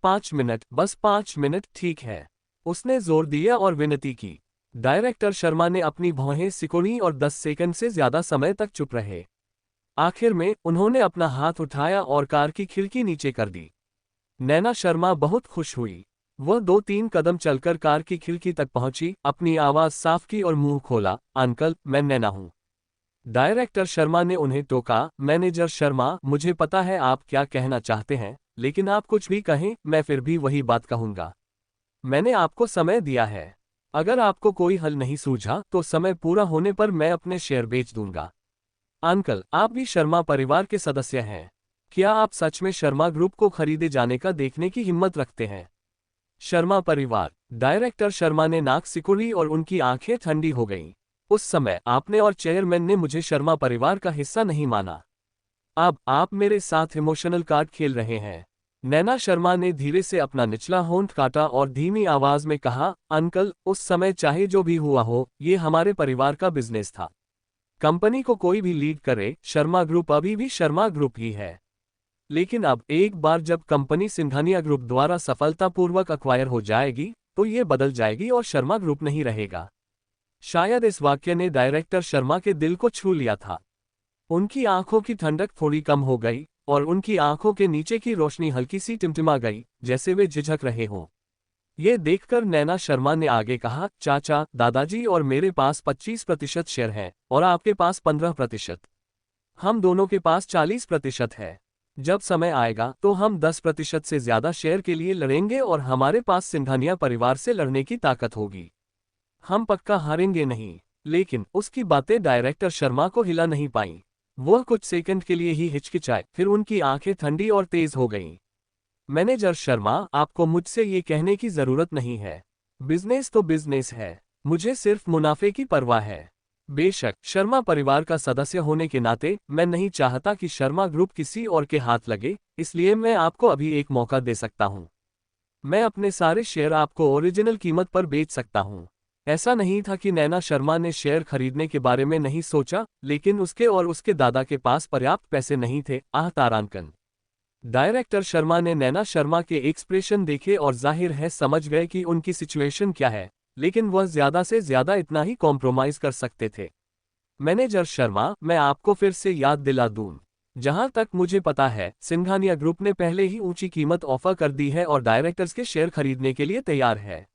5 मिनट, बस 5 मिनट ठीक है। उसने जोर दिया और विनती की। डायरेक्टर शर्मा ने अपनी भौहें सिकोड़ी और 10 सेकंड से ज्यादा समय तक चुप रहे। आखिर में उन्होंने अपना हाथ उठाया और कार की खिड़की नीचे कर दी। नैना शर्मा बहुत खुश हुई। वह 2-3 कदम चलकर कार की खिड़की तक पहुंची, अपनी आवाज साफ की और मुंह खोला, अंकल, मैं नैना हूं। डायरेक्टर शर्मा ने उन्हें टोका, मैनेजर शर्मा, मुझे पता है आप क्या कहना चाहते हैं, लेकिन आप कुछ भी कहें, मैं फिर भी वही बात कहूंगा। मैंने आपको समय दिया है। अगर आपको कोई हल नहीं सूझा तो समय पूरा होने पर मैं अपने शेयर बेच दूंगा। अंकल, आप भी शर्मा परिवार के सदस्य हैं। क्या आप सच में शर्मा ग्रुप को खरीदे जाने का देखने की हिम्मत रखते हैं? शर्मा परिवार। डायरेक्टर शर्मा ने नाक सिकुड़ी और उनकी आंखें ठंडी हो गईं। उस समय आपने और चेयरमैन ने मुझे शर्मा परिवार का हिस्सा नहीं माना। अब आप मेरे साथ इमोशनल कार्ड खेल रहे हैं। नैना शर्मा ने धीरे से अपना निचला होंठ काटा और धीमी आवाज में कहा, अंकल, उस समय चाहे जो भी हुआ हो, ये हमारे परिवार का बिजनेस था। कंपनी को कोई भी लीड करे, शर्मा ग्रुप अभी भी शर्मा ग्रुप ही है। लेकिन अब एक बार जब कंपनी सिंघानिया ग्रुप द्वारा सफलतापूर्वक अक्वायर हो जाएगी, तो ये बदल जाएगी और शर्मा ग्रुप नहीं रहेगा। शायद इस वाक्य ने डायरेक्टर शर्मा के दिल को छू लिया था। उनकी आंखों की ठंडक थोड़ी कम हो गई और उनकी आंखों के नीचे की रोशनी हल्की सी टिमटिमा गई, जैसे वे झिझक रहे हों। ये देखकर नैना शर्मा ने आगे कहा, चाचा, दादाजी और मेरे पास 25% शेयर है और आपके पास 15%। हम दोनों के पास 40% है। जब समय आएगा तो हम 10% से ज्यादा शेयर के लिए लड़ेंगे और हमारे पास सिंघानिया परिवार से लड़ने की ताकत होगी। हम पक्का हारेंगे नहीं। लेकिन उसकी बातें डायरेक्टर शर्मा को हिला नहीं पाईं। वह कुछ सेकंड के लिए ही हिचकिचाए, फिर उनकी आंखें ठंडी और तेज हो गईं। मैनेजर शर्मा, आपको मुझसे ये कहने की जरूरत नहीं है। बिजनेस तो बिजनेस है। मुझे सिर्फ मुनाफे की परवाह है। बेशक शर्मा परिवार का सदस्य होने के नाते मैं नहीं चाहता कि शर्मा ग्रुप किसी और के हाथ लगे, इसलिए मैं आपको अभी एक मौका दे सकता हूं। मैं अपने सारे शेयर आपको ओरिजिनल कीमत पर बेच सकता हूं। ऐसा नहीं था कि नैना शर्मा ने शेयर खरीदने के बारे में नहीं सोचा, लेकिन उसके और उसके दादा के पास पर्याप्त पैसे नहीं थे। आह तारांकन। डायरेक्टर शर्मा ने नैना शर्मा के एक्सप्रेशन देखे और जाहिर है समझ गए कि उनकी सिचुएशन क्या है, लेकिन वह ज्यादा से ज्यादा इतना ही कॉम्प्रोमाइज कर सकते थे। मैनेजर शर्मा, मैं आपको फिर से याद दिला दूं, जहां तक मुझे पता है सिंघानिया ग्रुप ने पहले ही ऊंची कीमत ऑफर कर दी है और डायरेक्टर्स के शेयर खरीदने के लिए तैयार है।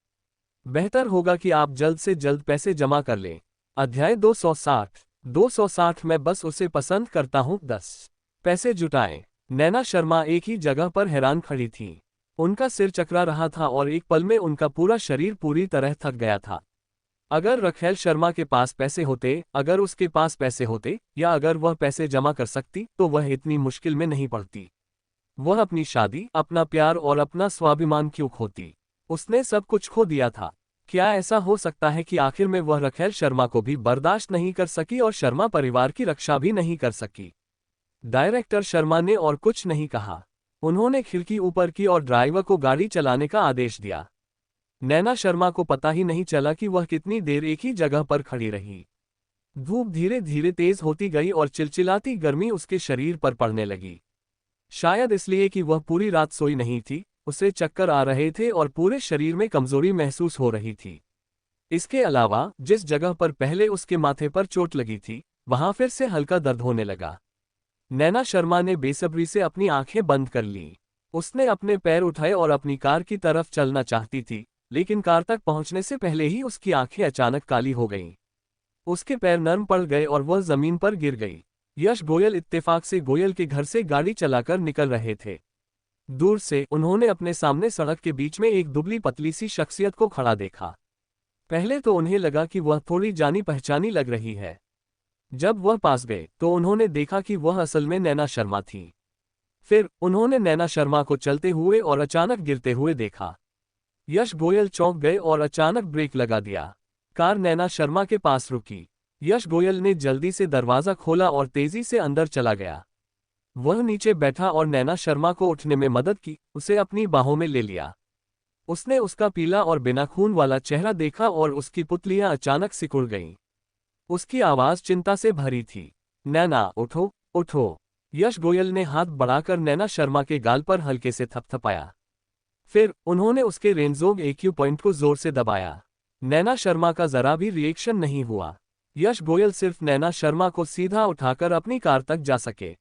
बेहतर होगा कि आप जल्द से जल्द पैसे जमा कर लें। अध्याय 260 मैं बस उसे पसंद करता हूं 10 पैसे जुटाएं। नैना शर्मा एक ही जगह पर हैरान खड़ी थीं। उनका सिर चकरा रहा था और एक पल में उनका पूरा शरीर पूरी तरह थक गया था। अगर रखेल शर्मा के पास पैसे होते, अगर उसके पास पैसे होते, या अगर वह पैसे जमा कर सकती, तो वह इतनी मुश्किल में नहीं पड़ती। वह अपनी शादी, अपना प्यार और अपना स्वाभिमान क्यों खोती? उसने सब कुछ खो दिया था। क्या ऐसा हो सकता है कि आखिर में वह रखेल शर्मा को भी बर्दाश्त नहीं कर सकी और शर्मा परिवार की रक्षा भी नहीं कर सकी? डायरेक्टर शर्मा ने और कुछ नहीं कहा। उन्होंने खिड़की ऊपर की और ड्राइवर को गाड़ी चलाने का आदेश दिया। नैना शर्मा को पता ही नहीं चला कि वह कितनी देर एक ही जगह पर खड़ी रही। धूप धीरे धीरे तेज होती गई और चिलचिलाती गर्मी उसके शरीर पर पड़ने लगी। शायद इसलिए कि वह पूरी रात सोई नहीं थी, उसे चक्कर आ रहे थे और पूरे शरीर में कमजोरी महसूस हो रही थी। इसके अलावा जिस जगह पर पहले उसके माथे पर चोट लगी थी, वहां फिर से हल्का दर्द होने लगा। नैना शर्मा ने बेसब्री से अपनी आंखें बंद कर लीं। उसने अपने पैर उठाए और अपनी कार की तरफ चलना चाहती थी, लेकिन कार तक पहुंचने से पहले ही उसकी आंखें अचानक काली हो गईं। उसके पैर नर्म पड़ गए और वह जमीन पर गिर गई। यश गोयल इत्तेफाक से गोयल के घर से गाड़ी चलाकर निकल रहे थे। दूर से उन्होंने अपने सामने सड़क के बीच में एक दुबली पतली सी शख्सियत को खड़ा देखा। पहले तो उन्हें लगा कि वह थोड़ी जानी पहचानी लग रही है। जब वह पास गए तो उन्होंने देखा कि वह असल में नैना शर्मा थी। फिर उन्होंने नैना शर्मा को चलते हुए और अचानक गिरते हुए देखा। यश गोयल चौंक गए और अचानक ब्रेक लगा दिया। कार नैना शर्मा के पास रुकी। यश गोयल ने जल्दी से दरवाजा खोला और तेजी से अंदर चला गया। वह नीचे बैठा और नैना शर्मा को उठने में मदद की, उसे अपनी बाहों में ले लिया। उसने उसका पीला और बिना खून वाला चेहरा देखा और उसकी पुतलियां अचानक सिकुड़ गईं। उसकी आवाज चिंता से भरी थी। नैना, उठो, उठो। यश गोयल ने हाथ बढ़ाकर नैना शर्मा के गाल पर हल्के से थपथपाया। फिर उन्होंने उसके रेंजोग एक्यू पॉइंट को जोर से दबाया। नैना शर्मा का जरा भी रिएक्शन नहीं हुआ। यश गोयल सिर्फ नैना शर्मा को सीधा उठाकर अपनी कार तक जा सके।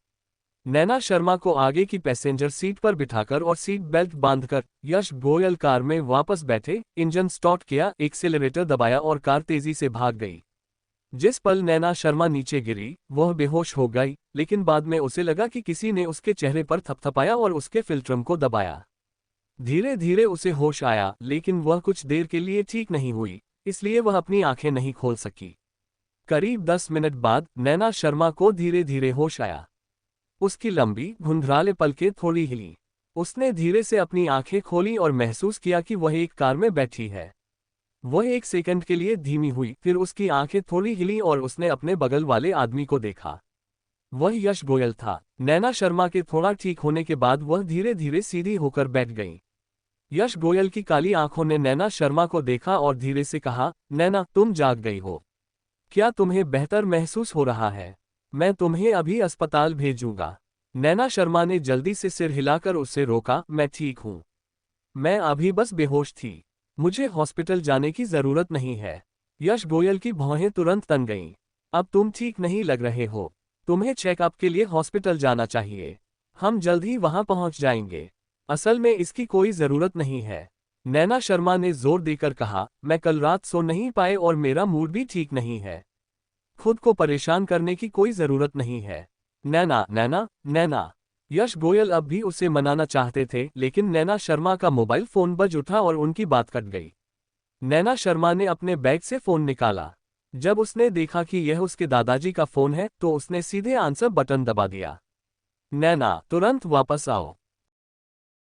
नैना शर्मा को आगे की पैसेंजर सीट पर बिठाकर और सीट बेल्ट बांधकर यश गोयल कार में वापस बैठे, इंजन स्टार्ट किया, एक्सेलरेटर दबाया और कार तेजी से भाग गई। जिस पल नैना शर्मा नीचे गिरी वह बेहोश हो गई, लेकिन बाद में उसे लगा कि किसी ने उसके चेहरे पर थपथपाया और उसके फिल्ट्रम को दबाया। धीरे धीरे उसे होश आया, लेकिन वह कुछ देर के लिए ठीक नहीं हुई, इसलिए वह अपनी आंखें नहीं खोल सकी। करीब 10 मिनट बाद नैना शर्मा को धीरे धीरे होश आया। उसकी लंबी धुंधलाले पलकें थोड़ी हिली। उसने धीरे से अपनी आंखें खोली और महसूस किया कि वह एक कार में बैठी है। वह एक सेकंड के लिए धीमी हुई, फिर उसकी आंखें थोड़ी हिली और उसने अपने बगल वाले आदमी को देखा। वह यश गोयल था। नैना शर्मा के थोड़ा ठीक होने के बाद वह धीरे धीरे सीधी होकर बैठ गई। यश गोयल की काली आंखों ने नैना शर्मा को देखा और धीरे से कहा, नैना, तुम जाग गई हो। क्या तुम्हें बेहतर महसूस हो रहा है? मैं तुम्हें अभी अस्पताल भेजूंगा। नैना शर्मा ने जल्दी से सिर हिलाकर उसे रोका, मैं ठीक हूं। मैं अभी बस बेहोश थी। मुझे हॉस्पिटल जाने की जरूरत नहीं है। यश गोयल की भौहें तुरंत तन गईं। अब तुम ठीक नहीं लग रहे हो। तुम्हें चेकअप के लिए हॉस्पिटल जाना चाहिए। हम जल्द ही वहां पहुंच जाएंगे। असल में इसकी कोई जरूरत नहीं है। नैना शर्मा ने जोर देकर कहा, मैं कल रात सो नहीं पाए और मेरा मूड भी ठीक नहीं है। खुद को परेशान करने की कोई जरूरत नहीं है। नैना, नैना, नैना। यश गोयल अब भी उसे मनाना चाहते थे, लेकिन नैना शर्मा का मोबाइल फोन बज उठा और उनकी बात कट गई। नैना शर्मा ने अपने बैग से फोन निकाला। जब उसने देखा कि यह उसके दादाजी का फोन है तो उसने सीधे आंसर बटन दबा दिया। नैना, तुरंत वापस आओ।